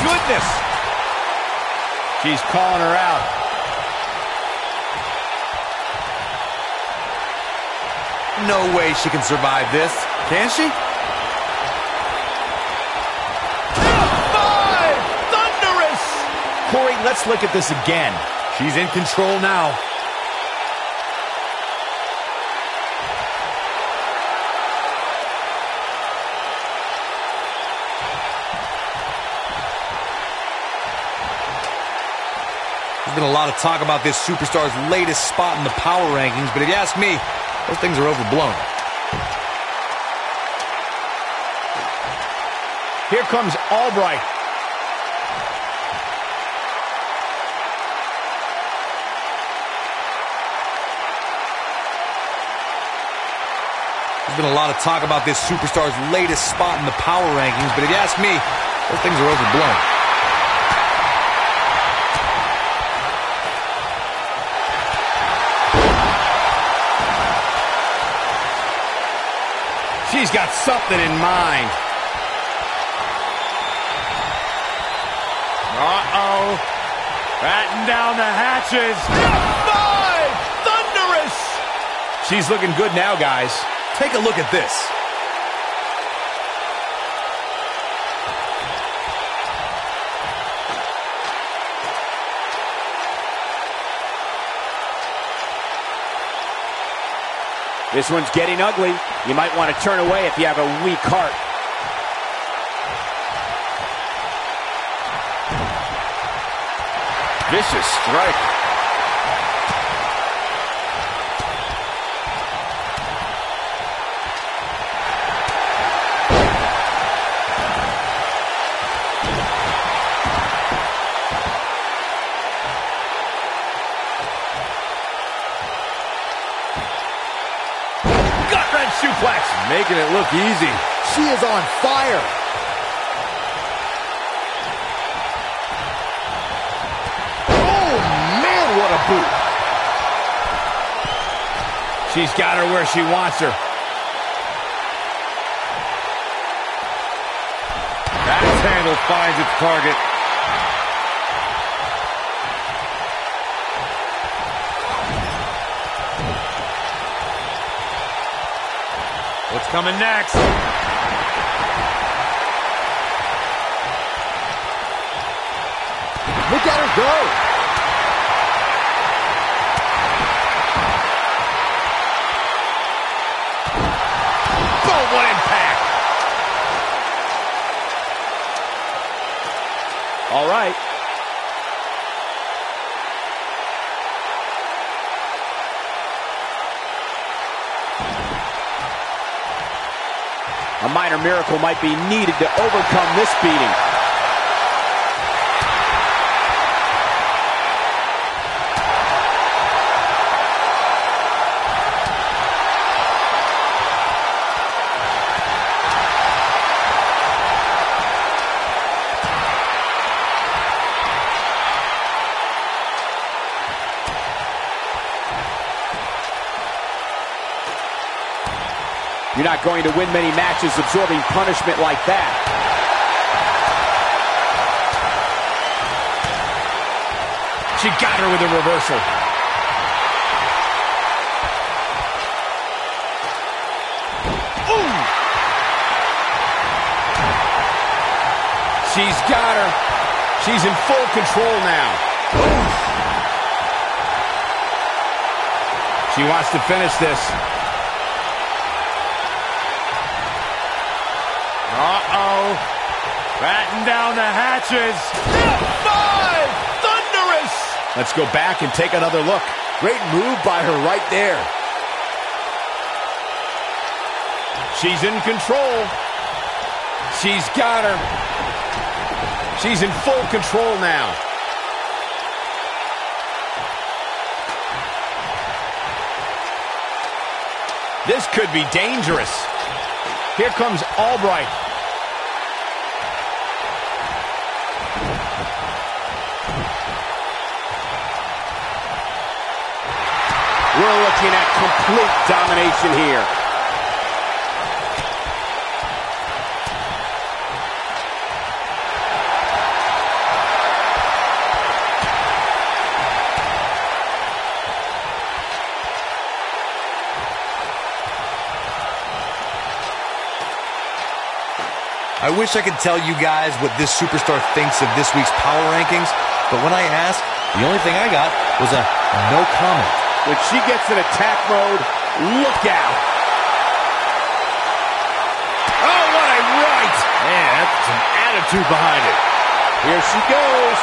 Goodness! She's calling her out. No way she can survive this. Can she? F5! Thunderous! Corey, let's look at this again. She's in control now. There's been a lot of talk about this superstar's latest spot in the power rankings, but if you ask me, those things are overblown. Here comes Albright. There's been a lot of talk about this superstar's latest spot in the power rankings, but if you ask me, those things are overblown. She's got something in mind. Uh-oh. Batten down the hatches. Five! Thunderous! She's looking good now, guys. Take a look at this. This one's getting ugly. You might want to turn away if you have a weak heart. Vicious strike. Gut-wrench suplex. Making it look easy. She is on fire. Oh, man, what a boot. She's got her where she wants her. Axe handle finds its target. What's coming next? Look at her go. Boom, what impact. All right. A minor miracle might be needed to overcome this beating. You're not going to win many matches absorbing punishment like that. She got her with a reversal. Ooh! She's got her. She's in full control now. Ooh. She wants to finish this. Uh-oh. Batten down the hatches. F5! Thunderous! Let's go back and take another look. Great move by her right there. She's in control. She's got her. She's in full control now. This could be dangerous. Here comes Albright. We're looking at complete domination here. I wish I could tell you guys what this superstar thinks of this week's power rankings, but when I asked, the only thing I got was a no comment. When she gets in attack mode, look out. Oh, what a right! Man, that's some attitude behind it. Here she goes.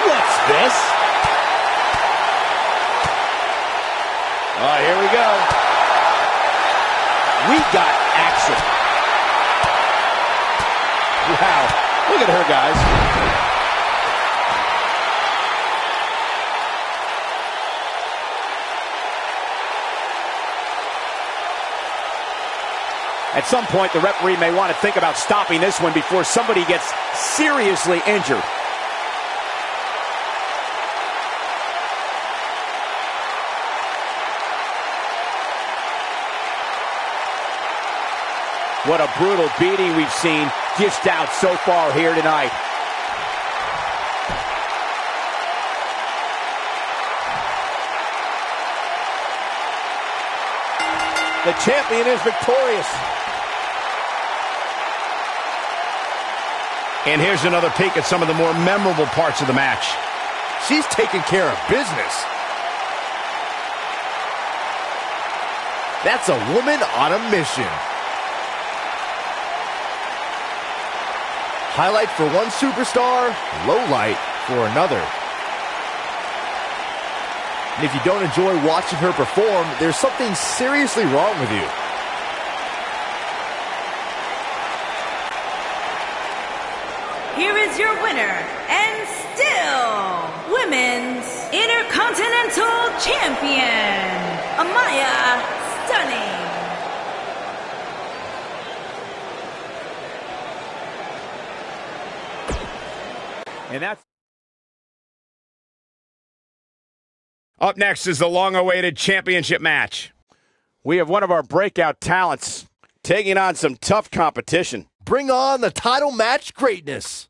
What's this? Oh, here we go. We got action. at her, guys. At some point, the referee may want to think about stopping this one before somebody gets seriously injured. What a brutal beating we've seen dished out so far here tonight. The champion is victorious. And here's another peek at some of the more memorable parts of the match. She's taking care of business. That's a woman on a mission. Highlight for one superstar, low light for another. And if you don't enjoy watching her perform, there's something seriously wrong with you. Here is your winner, and still Women's Intercontinental Champion, Amaya Stunning. And that's... Up next is the long-awaited championship match. We have one of our breakout talents taking on some tough competition. Bring on the title match greatness.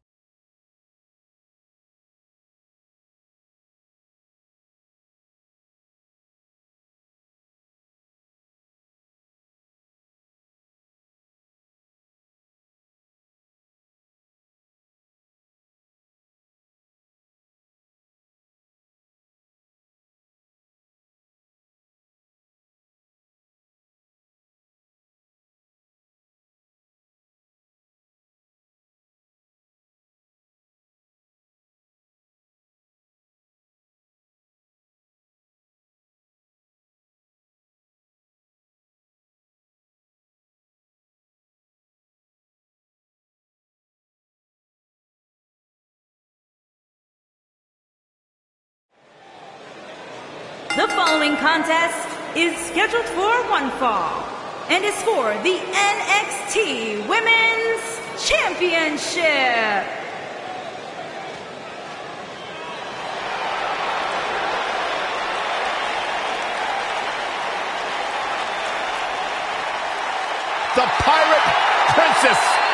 The following contest is scheduled for one fall and is for the NXT Women's Championship. The Pirate Princess.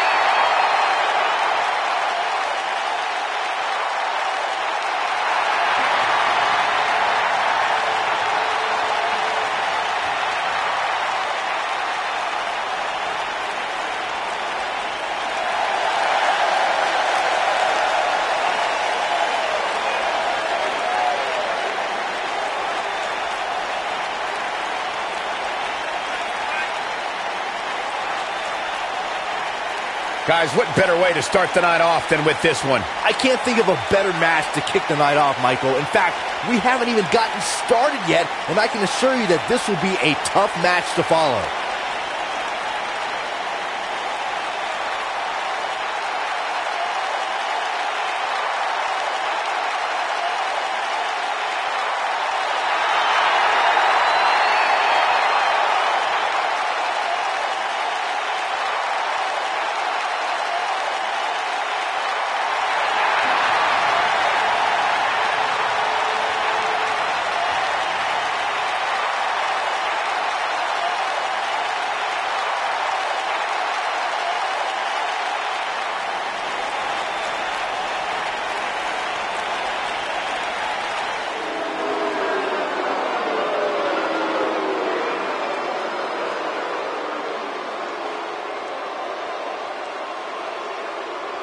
Guys, what better way to start the night off than with this one? I can't think of a better match to kick the night off, Michael. In fact, we haven't even gotten started yet, and I can assure you that this will be a tough match to follow.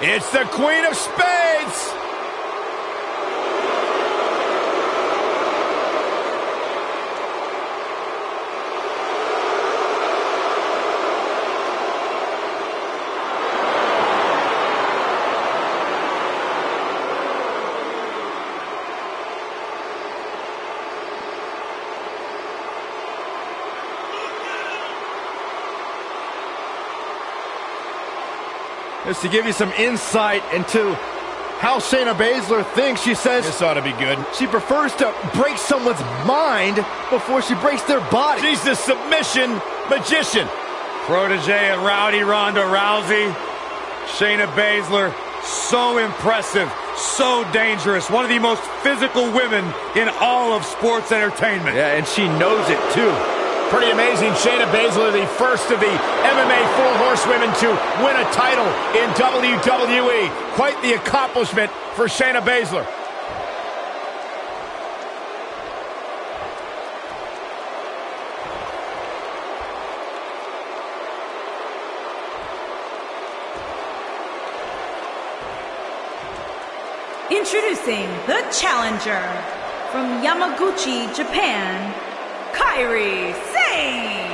It's the Queen of Spades! Just to give you some insight into how Shayna Baszler thinks, she says this ought to be good. She prefers to break someone's mind before she breaks their body. She's the submission magician. Protege of Rowdy Ronda Rousey. Shayna Baszler, so impressive, so dangerous. One of the most physical women in all of sports entertainment. Yeah, and she knows it too. Pretty amazing. Shayna Baszler, the first of the MMA Four Horsewomen to win a title in WWE. Quite the accomplishment for Shayna Baszler. Introducing the challenger from Yamaguchi, Japan, Kairi Sane.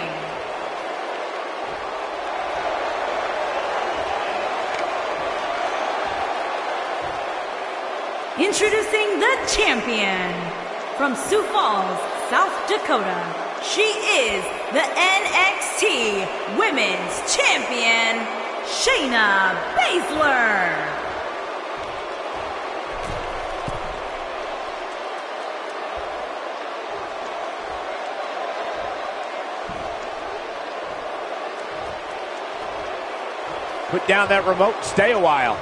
Introducing the champion from Sioux Falls, South Dakota. She is the NXT Women's Champion, Shayna Baszler. Put down that remote, stay a while.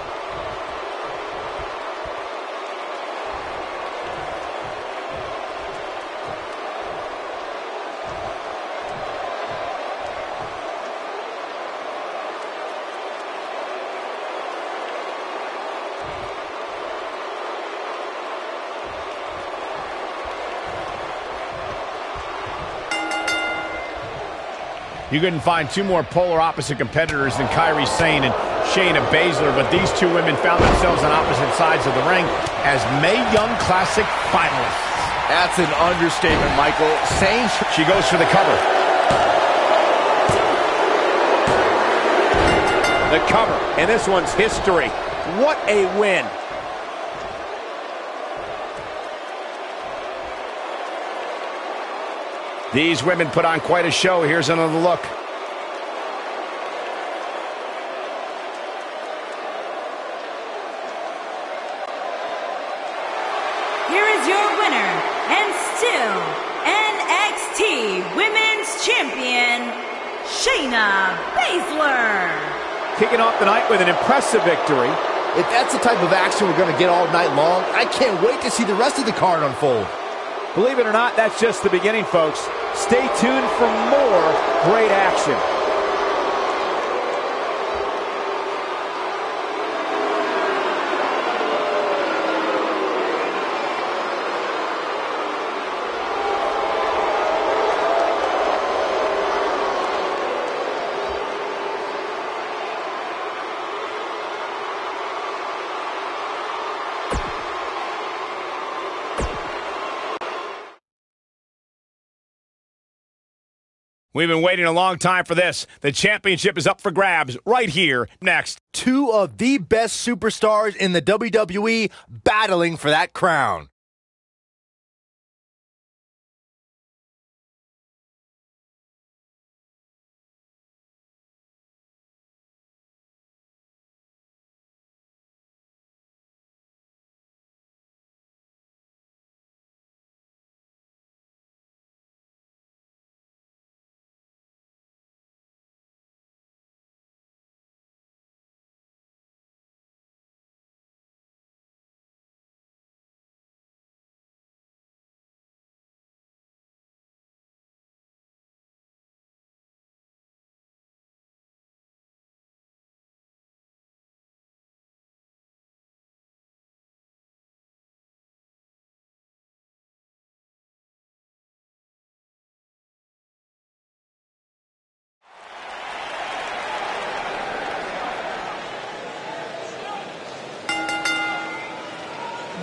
You couldn't find two more polar opposite competitors than Kairi Sane and Shayna Baszler, but these two women found themselves on opposite sides of the ring as Mae Young Classic finalists. That's an understatement, Michael. Sane, she goes for the cover. The cover, and this one's history. What a win. These women put on quite a show. Here's another look. Here is your winner, and still NXT Women's Champion, Shayna Baszler. Kicking off the night with an impressive victory. if that's the type of action we're going to get all night long, I can't wait to see the rest of the card unfold. Believe it or not, that's just the beginning, folks. Stay tuned for more great action. We've been waiting a long time for this. The championship is up for grabs right here next. Two of the best superstars in the WWE battling for that crown.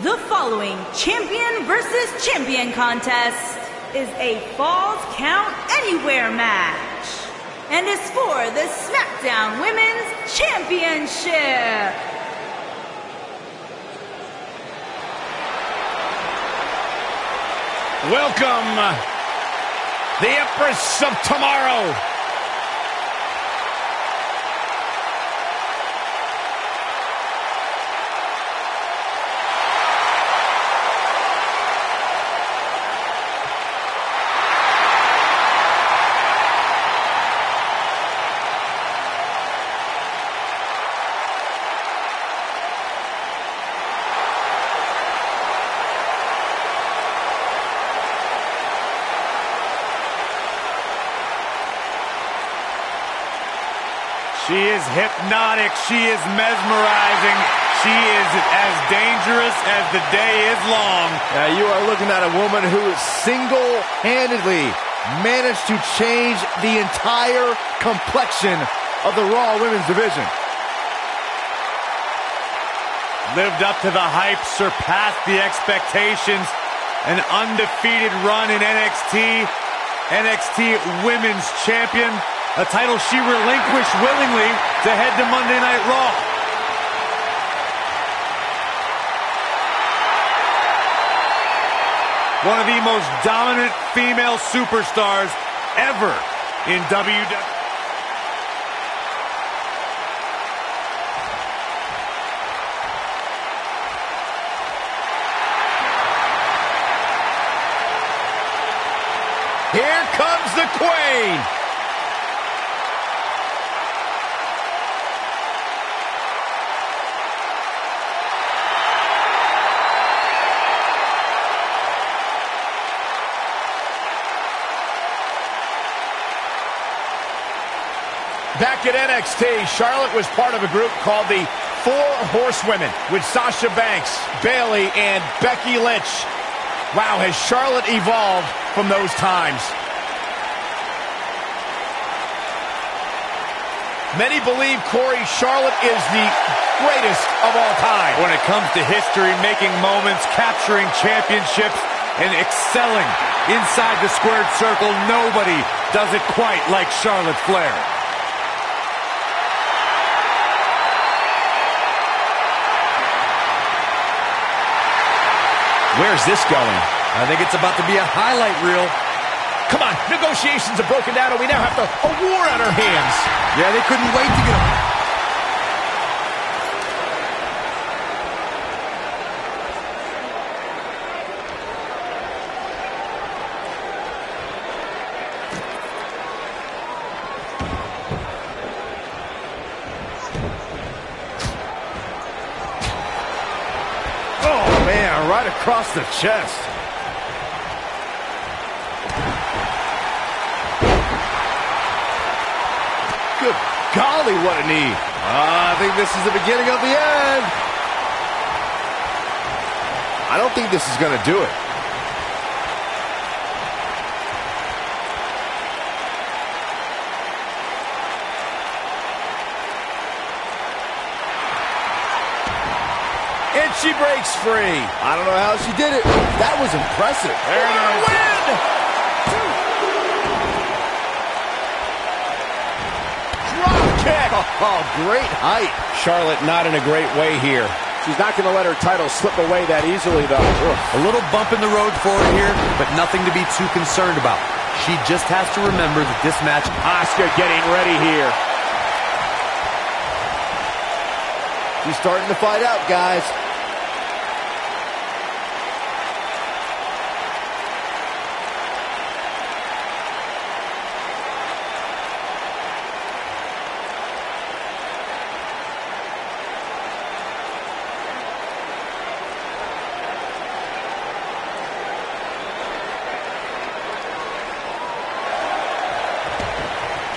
The following champion versus champion contest is a Falls Count Anywhere match and is for the SmackDown Women's Championship. Welcome, the Empress of Tomorrow. She is hypnotic. She is mesmerizing. She is as dangerous as the day is long. You are looking at a woman who single-handedly managed to change the entire complexion of the Raw Women's Division. Lived up to the hype, surpassed the expectations. An undefeated run in NXT. NXT Women's Champion. A title she relinquished willingly to head to Monday Night Raw. One of the most dominant female superstars ever in WWE. Here comes the Queen. Back at NXT, Charlotte was part of a group called the Four Horsewomen with Sasha Banks, Bayley, and Becky Lynch. Wow, has Charlotte evolved from those times. Many believe, Corey, Charlotte is the greatest of all time. When it comes to history, making moments, capturing championships, and excelling inside the squared circle, nobody does it quite like Charlotte Flair. Where's this going? I think it's about to be a highlight reel. Come on, negotiations have broken down and we now have a war on our hands. Yeah, they couldn't wait to get him. Oh, man, right across the chest. Good golly, what a knee. I think this is the beginning of the end. I don't think this is going to do it. And she breaks free. I don't know how she did it. That was impressive. There it is. Win! Kick. Oh, great height. Charlotte not in a great way here. She's not going to let her title slip away that easily, though. A little bump in the road for her here, but nothing to be too concerned about. She just has to remember that this match... Asuka getting ready here. She's starting to fight out, guys.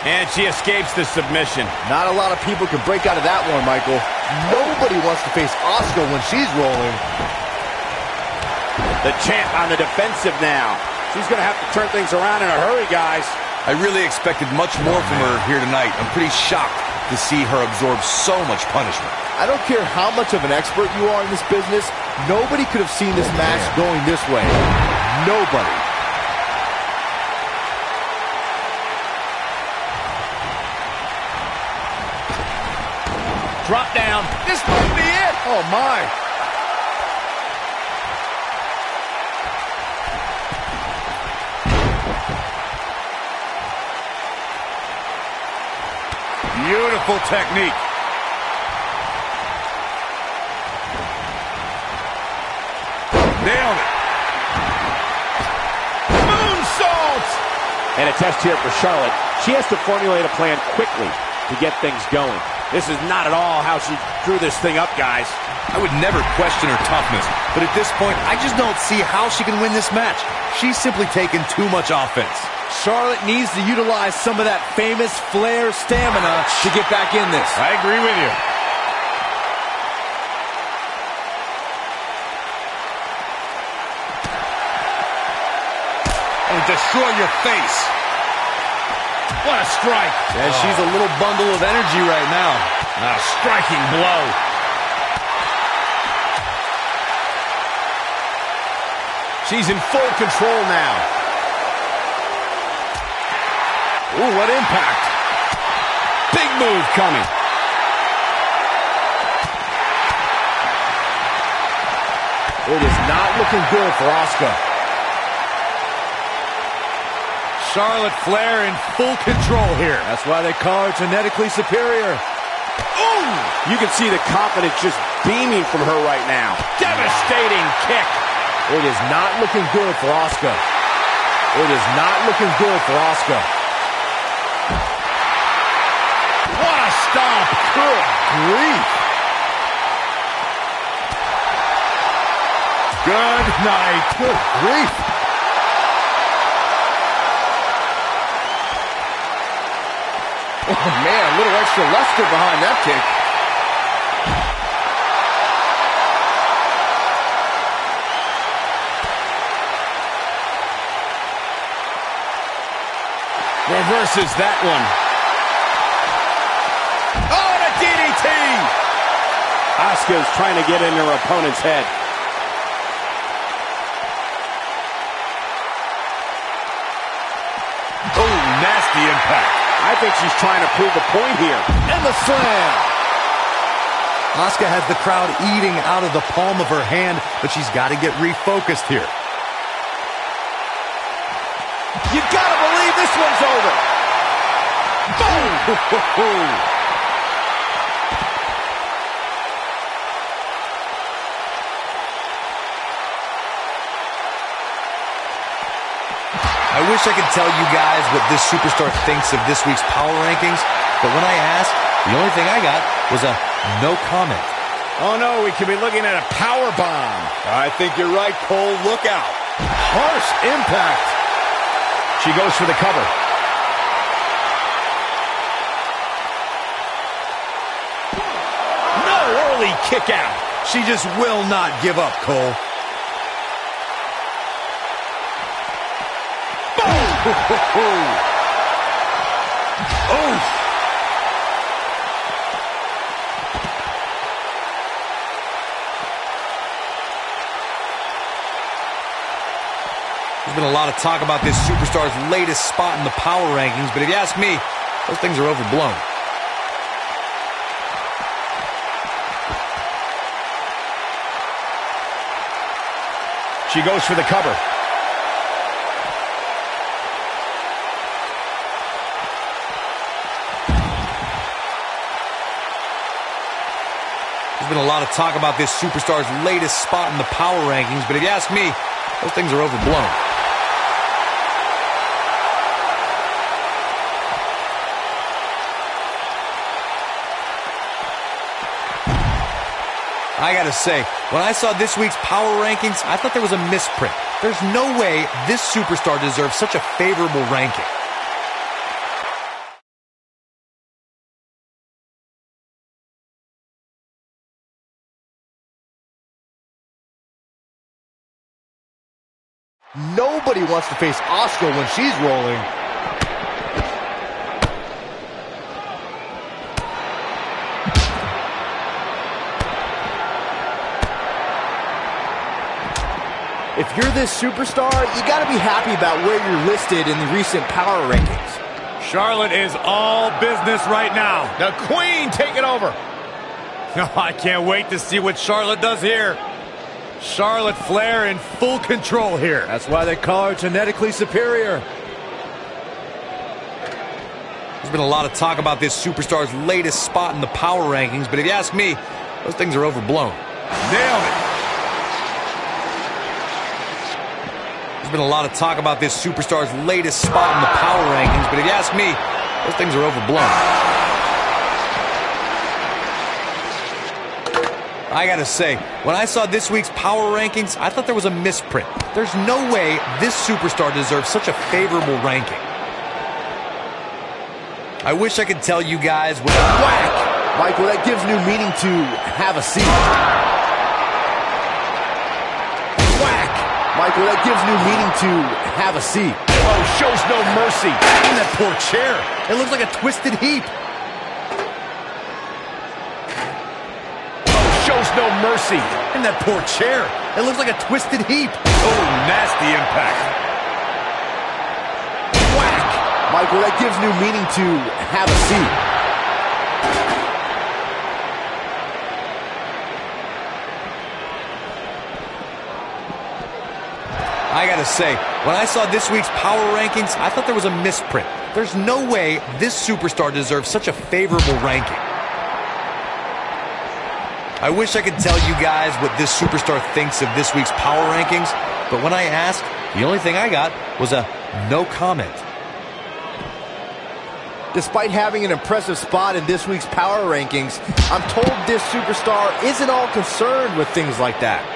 And she escapes the submission. Not a lot of people can break out of that one, Michael. Nobody wants to face Asuka when she's rolling. The champ on the defensive now. She's going to have to turn things around in a hurry, guys. I really expected much more from her here tonight. I'm pretty shocked to see her absorb so much punishment. I don't care how much of an expert you are in this business, nobody could have seen this match going this way. Nobody. Drop down. This might be it. Oh, my. Beautiful technique. Nailed it. Moonsault! And a test here for Charlotte. She has to formulate a plan quickly to get things going. This is not at all how she drew this thing up, guys. I would never question her toughness, but at this point, I just don't see how she can win this match. She's simply taken too much offense. Charlotte needs to utilize some of that famous Flair stamina to get back in this. I agree with you. Oh, destroy your face. What a strike. Yeah, she's a little bundle of energy right now. A striking blow. She's in full control now. Ooh, what impact. Big move coming. It is not looking good for Asuka. Charlotte Flair in full control here. That's why they call her genetically superior. Ooh! You can see the confidence just beaming from her right now. Devastating kick. It is not looking good for Asuka. It is not looking good for Asuka. What a stomp. Good grief. Good night. Good grief. Oh, man, a little extra luster behind that kick. Reverses that one. Oh, and a DDT! Asuka's trying to get in her opponent's head. Oh, nasty impact. I think she's trying to prove a point here. And the slam. Asuka has the crowd eating out of the palm of her hand, but she's got to get refocused here. You gotta believe this one's over. Boom! I wish I could tell you guys what this superstar thinks of this week's power rankings, but when I asked, the only thing I got was a no comment. Oh no, we could be looking at a power bomb. I think you're right, Cole. Look out. Harsh impact. She goes for the cover. No early kick out. She just will not give up, Cole. Oh! There's been a lot of talk about this superstar's latest spot in the power rankings, but if you ask me, those things are overblown. She goes for the cover. There's been a lot of talk about this superstar's latest spot in the power rankings, but if you ask me, those things are overblown. I gotta say, when I saw this week's power rankings, I thought there was a misprint. There's no way this superstar deserves such a favorable ranking. Nobody wants to face Asuka when she's rolling. If you're this superstar, you gotta be happy about where you're listed in the recent power rankings. Charlotte is all business right now. The Queen taking over. Oh, I can't wait to see what Charlotte does here. Charlotte Flair in full control here. That's why they call her genetically superior. There's been a lot of talk about this superstar's latest spot in the power rankings, but if you ask me, those things are overblown. Nailed it. There's been a lot of talk about this superstar's latest spot in the power rankings, but if you ask me, those things are overblown. I gotta say, when I saw this week's power rankings, I thought there was a misprint. There's no way this superstar deserves such a favorable ranking. I wish I could tell you guys what... Whack! Michael, that gives new meaning to have a seat. Whack! Michael, that gives new meaning to have a seat. Oh, shows no mercy. In that poor chair. It looks like a twisted heap. Shows no mercy. In that poor chair. It looks like a twisted heap. Oh, nasty impact. Whack! Michael, that gives new meaning to have a seat. I gotta say, when I saw this week's power rankings, I thought there was a misprint. There's no way this superstar deserves such a favorable ranking. I wish I could tell you guys what this superstar thinks of this week's power rankings, but when I asked, the only thing I got was a no comment. Despite having an impressive spot in this week's power rankings, I'm told this superstar isn't all concerned with things like that.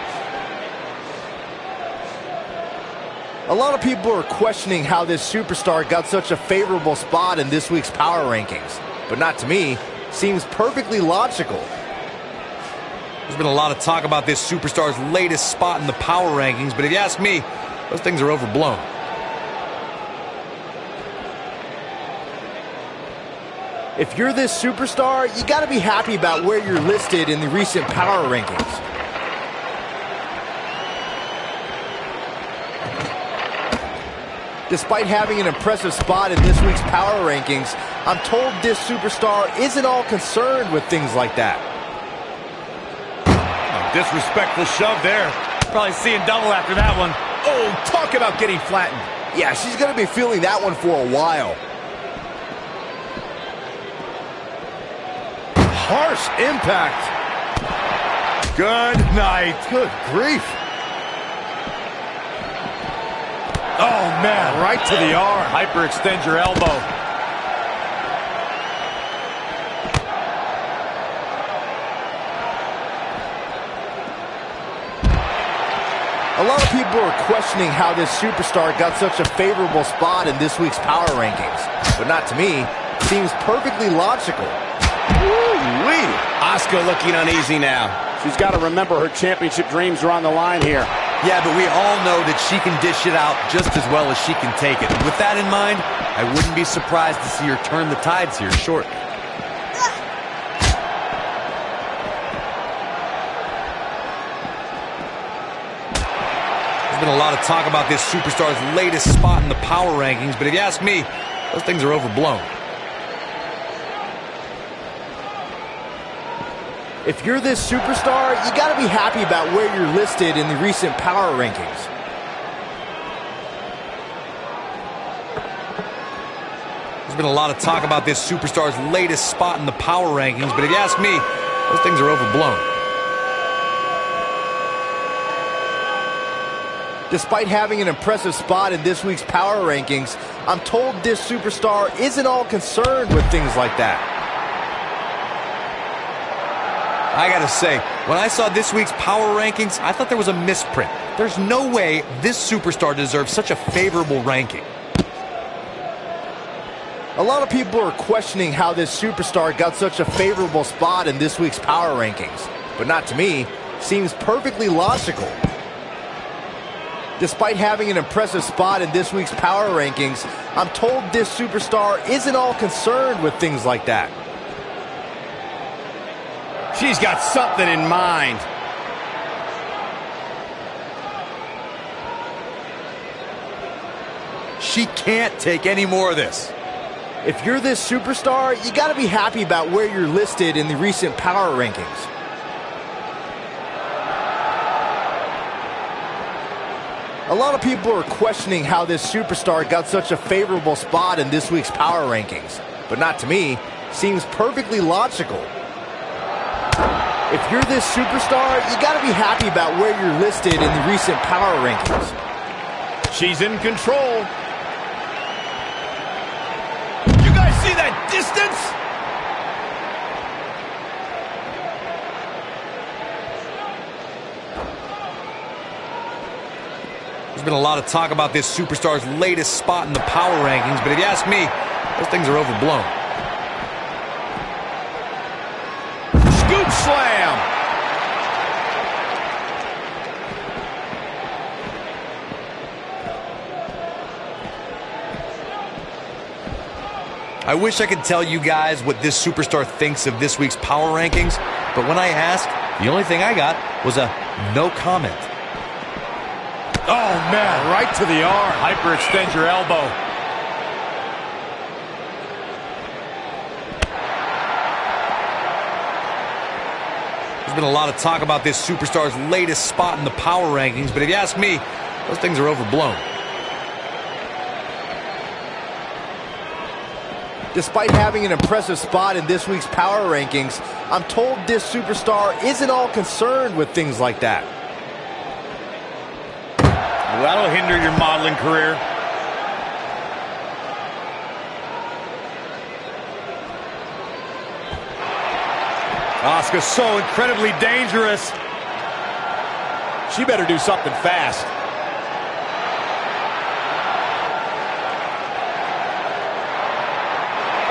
A lot of people are questioning how this superstar got such a favorable spot in this week's power rankings, but not to me. Seems perfectly logical. There's been a lot of talk about this superstar's latest spot in the power rankings, but if you ask me, those things are overblown. If you're this superstar, you gotta be happy about where you're listed in the recent power rankings. Despite having an impressive spot in this week's power rankings, I'm told this superstar isn't all concerned with things like that. Disrespectful shove there. Probably seeing double after that one. Oh, talk about getting flattened. Yeah, she's going to be feeling that one for a while. Harsh impact. Good night. Good grief. Oh, man. Right to the arm. Hyperextend your elbow. A lot of people are questioning how this superstar got such a favorable spot in this week's power rankings, but not to me. Seems perfectly logical. Woo-wee. Asuka looking uneasy now. She's got to remember her championship dreams are on the line here. Yeah, but we all know that she can dish it out just as well as she can take it. With that in mind, I wouldn't be surprised to see her turn the tides here shortly. There's been a lot of talk about this superstar's latest spot in the power rankings, but if you ask me, those things are overblown. If you're this superstar, you got to be happy about where you're listed in the recent power rankings. There's been a lot of talk about this superstar's latest spot in the power rankings, but if you ask me, those things are overblown. Despite having an impressive spot in this week's power rankings, I'm told this superstar isn't all concerned with things like that. I gotta say, when I saw this week's power rankings, I thought there was a misprint. There's no way this superstar deserves such a favorable ranking. A lot of people are questioning how this superstar got such a favorable spot in this week's power rankings, but not to me. Seems perfectly logical. Despite having an impressive spot in this week's power rankings, I'm told this superstar isn't all concerned with things like that. She's got something in mind. She can't take any more of this. If you're this superstar, you got to be happy about where you're listed in the recent power rankings. A lot of people are questioning how this superstar got such a favorable spot in this week's power rankings, but not to me. Seems perfectly logical. If you're this superstar, you got to be happy about where you're listed in the recent power rankings. She's in control. You guys see that distance? been a lot of talk about this superstar's latest spot in the power rankings, but if you ask me, those things are overblown. Scoop slam. I wish I could tell you guys what this superstar thinks of this week's power rankings, but when I asked, the only thing I got was a no comment. Oh, man, right to the arm. Hyperextend your elbow. There's been a lot of talk about this superstar's latest spot in the power rankings, but if you ask me, those things are overblown. Despite having an impressive spot in this week's power rankings, I'm told this superstar isn't all concerned with things like that. Well, that'll hinder your modeling career. Asuka so incredibly dangerous. She better do something fast.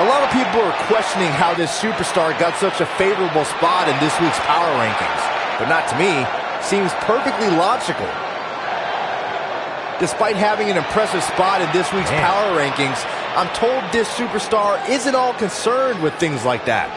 A lot of people are questioning how this superstar got such a favorable spot in this week's power rankings, but not to me. Seems perfectly logical. Despite having an impressive spot in this week's power rankings, I'm told this superstar isn't all concerned with things like that.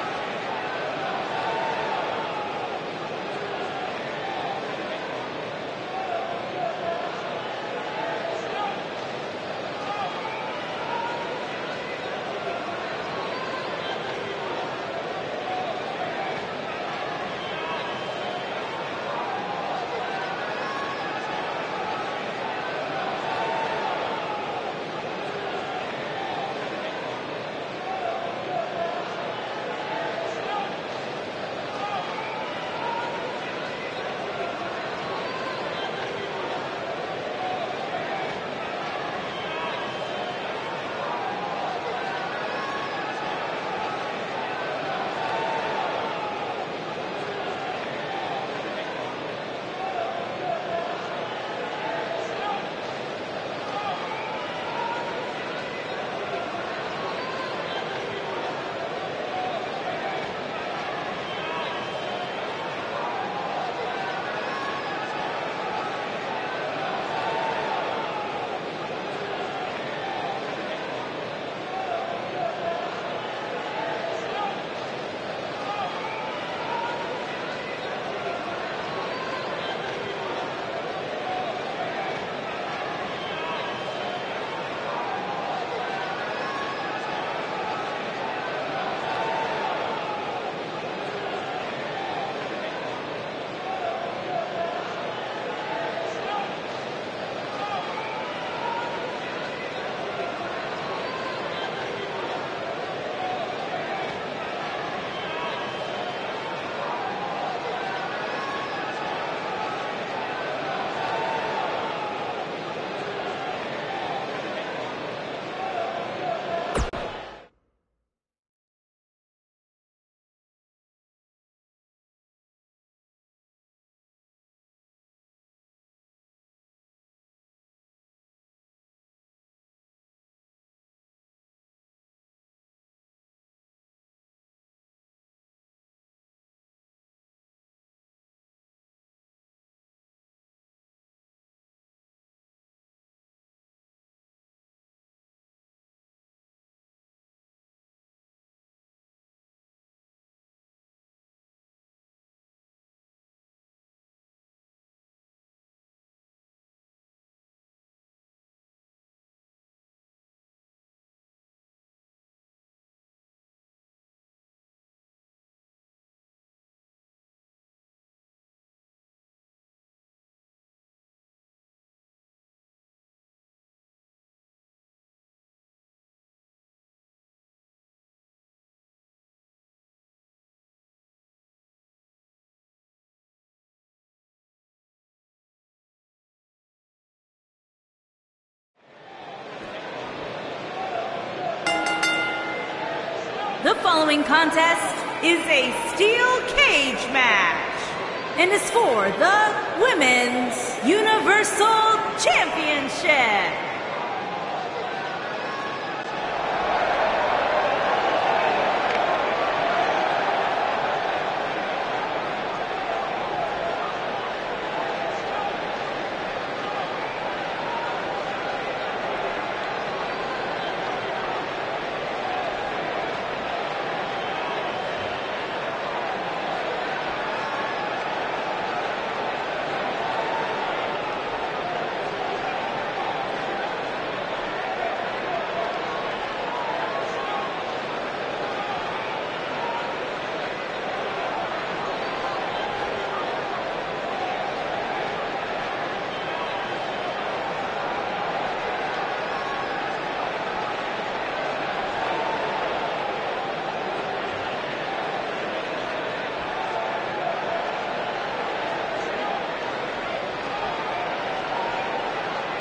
The following contest is a steel cage match and is for the Women's Universal Championship.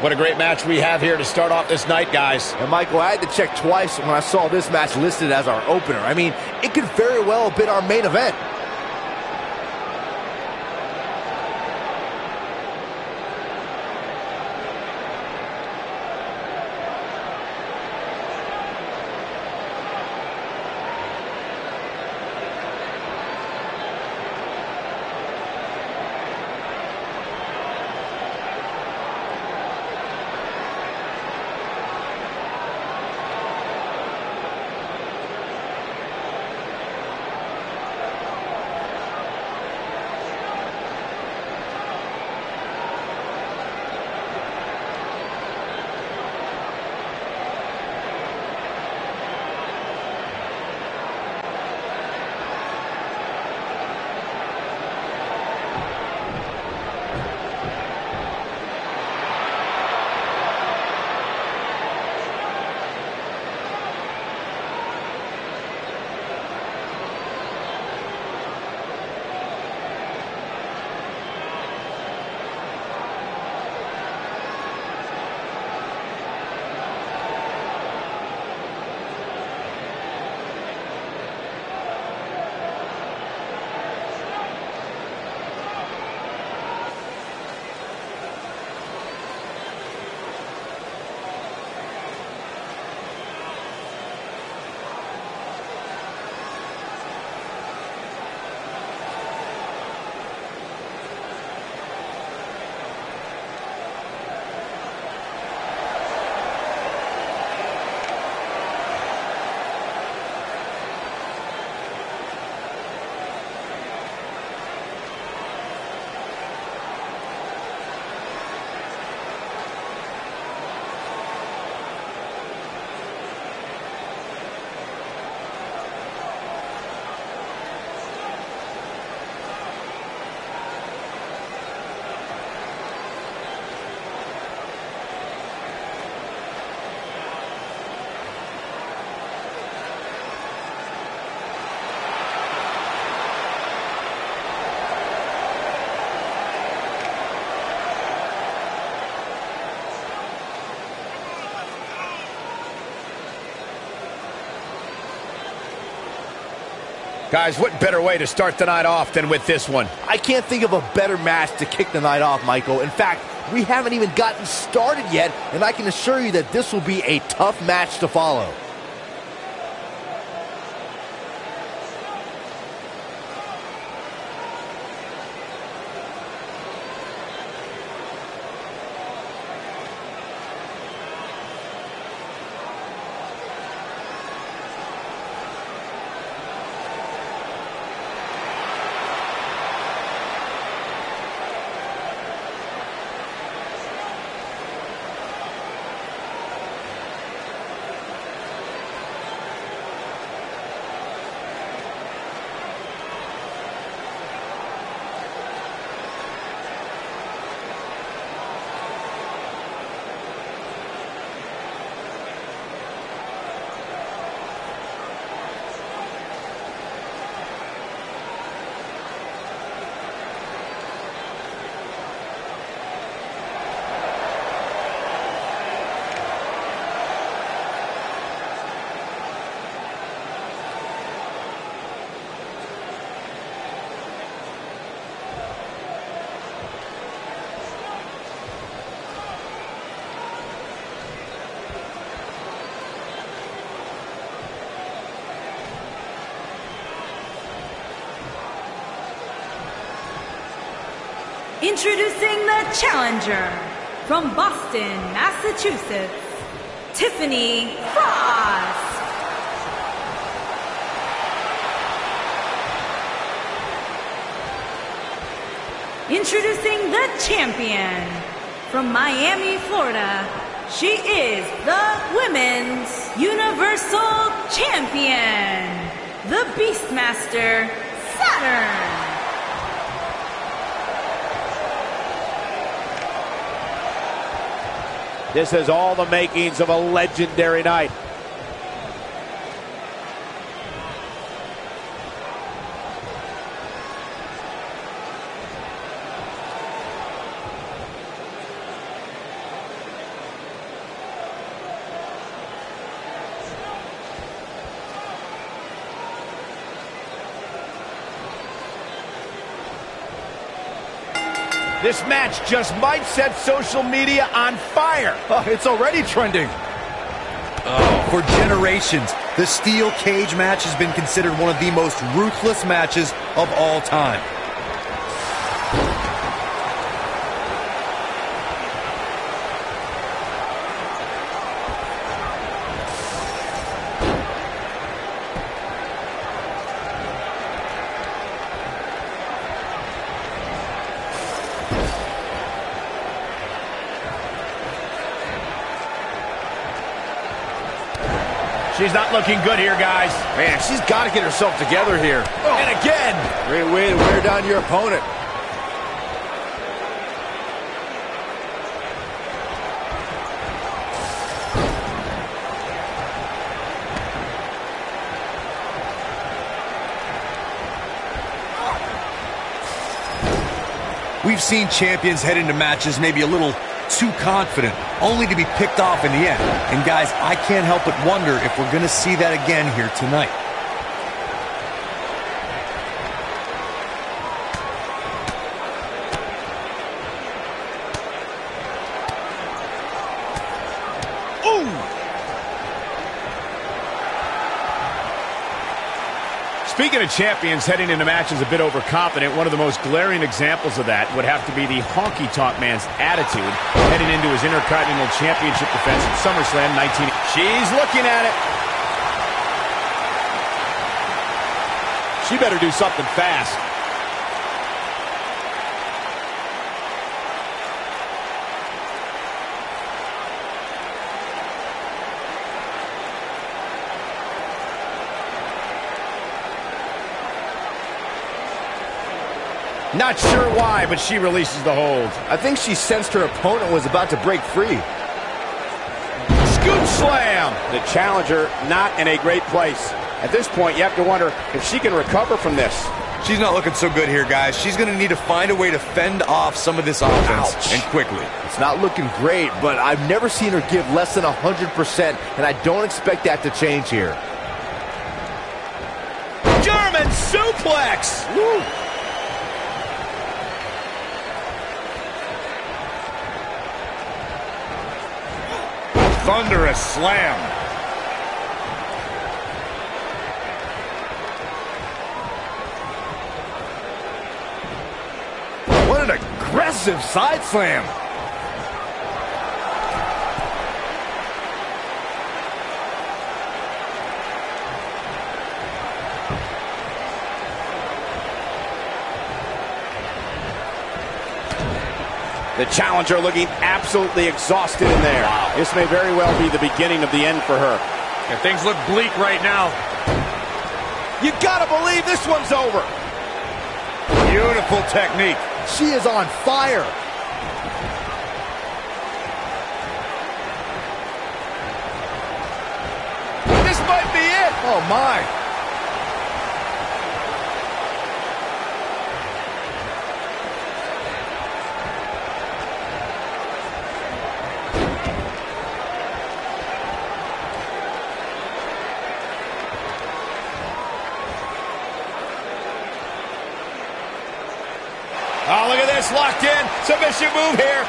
What a great match we have here to start off this night, guys. And Michael, I had to check twice when I saw this match listed as our opener. I mean, it could very well have been our main event. Guys, what better way to start the night off than with this one? I can't think of a better match to kick the night off, Michael. In fact, we haven't even gotten started yet, and I can assure you that this will be a tough match to follow. Introducing the challenger from Boston, Massachusetts, Tiffany Frost. Introducing the champion from Miami, Florida. She is the Women's Universal Champion, the Beastmaster, Saturn. This has all the makings of a legendary night. This match just might set social media on fire. Oh, it's already trending. For generations, the steel cage match has been considered one of the most ruthless matches of all time. She's not looking good here, guys. Man, she's got to get herself together here. Oh. And again. Great way to wear down your opponent. We've seen champions head into matches maybe a little too confident, only to be picked off in the end. And guys, I can't help but wonder if we're going to see that again here tonight. Speaking of champions heading into matches a bit overconfident, one of the most glaring examples of that would have to be the honky-tonk man's attitude heading into his Intercontinental Championship defense at SummerSlam 19. She's looking at it. She better do something fast. Not sure why, but she releases the hold. I think she sensed her opponent was about to break free. Scoop slam! The challenger not in a great place. At this point, you have to wonder if she can recover from this. She's not looking so good here, guys. She's going to need to find a way to fend off some of this offense, and quickly. It's not looking great, but I've never seen her give less than 100%, and I don't expect that to change here. German suplex! Woo. Thunderous slam. What an aggressive side slam. The challenger looking absolutely exhausted in there. Wow. This may very well be the beginning of the end for her. Yeah, things look bleak right now. You gotta believe this one's over. Beautiful technique. She is on fire. This might be it. Oh my. Oh, look at this, locked in. Submission move here.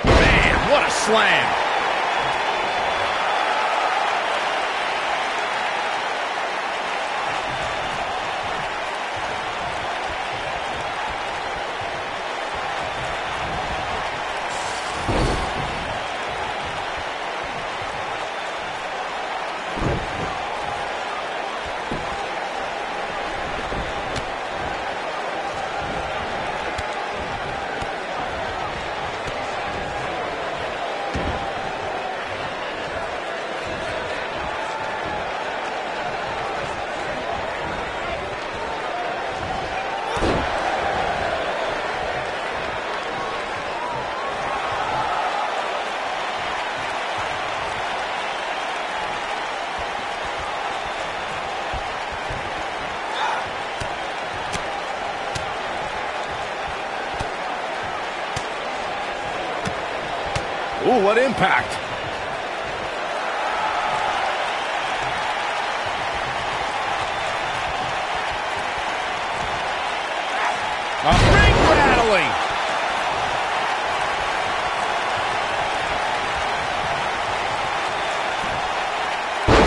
Man, what a slam. Ooh, what impact. A ring rattling.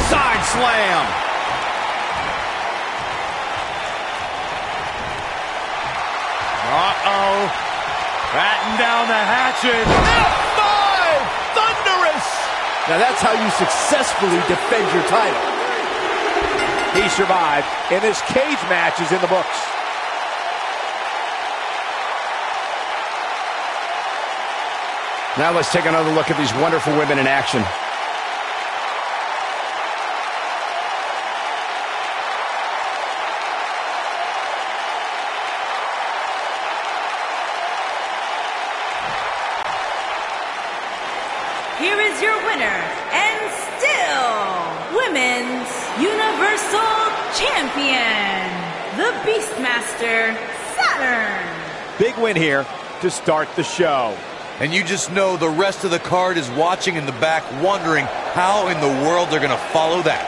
Side slam. Uh-oh. Batten down the hatches. F5! Thunderous! Now that's how you successfully defend your title. He survived, and this cage match is in the books. Now let's take another look at these wonderful women in action. Here is your winner, and still Women's Universal Champion, the Beastmaster, Saturn. Big win here to start the show. And you just know the rest of the card is watching in the back, wondering how in the world they're going to follow that.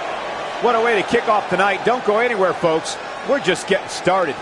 What a way to kick off tonight. Don't go anywhere, folks. We're just getting started.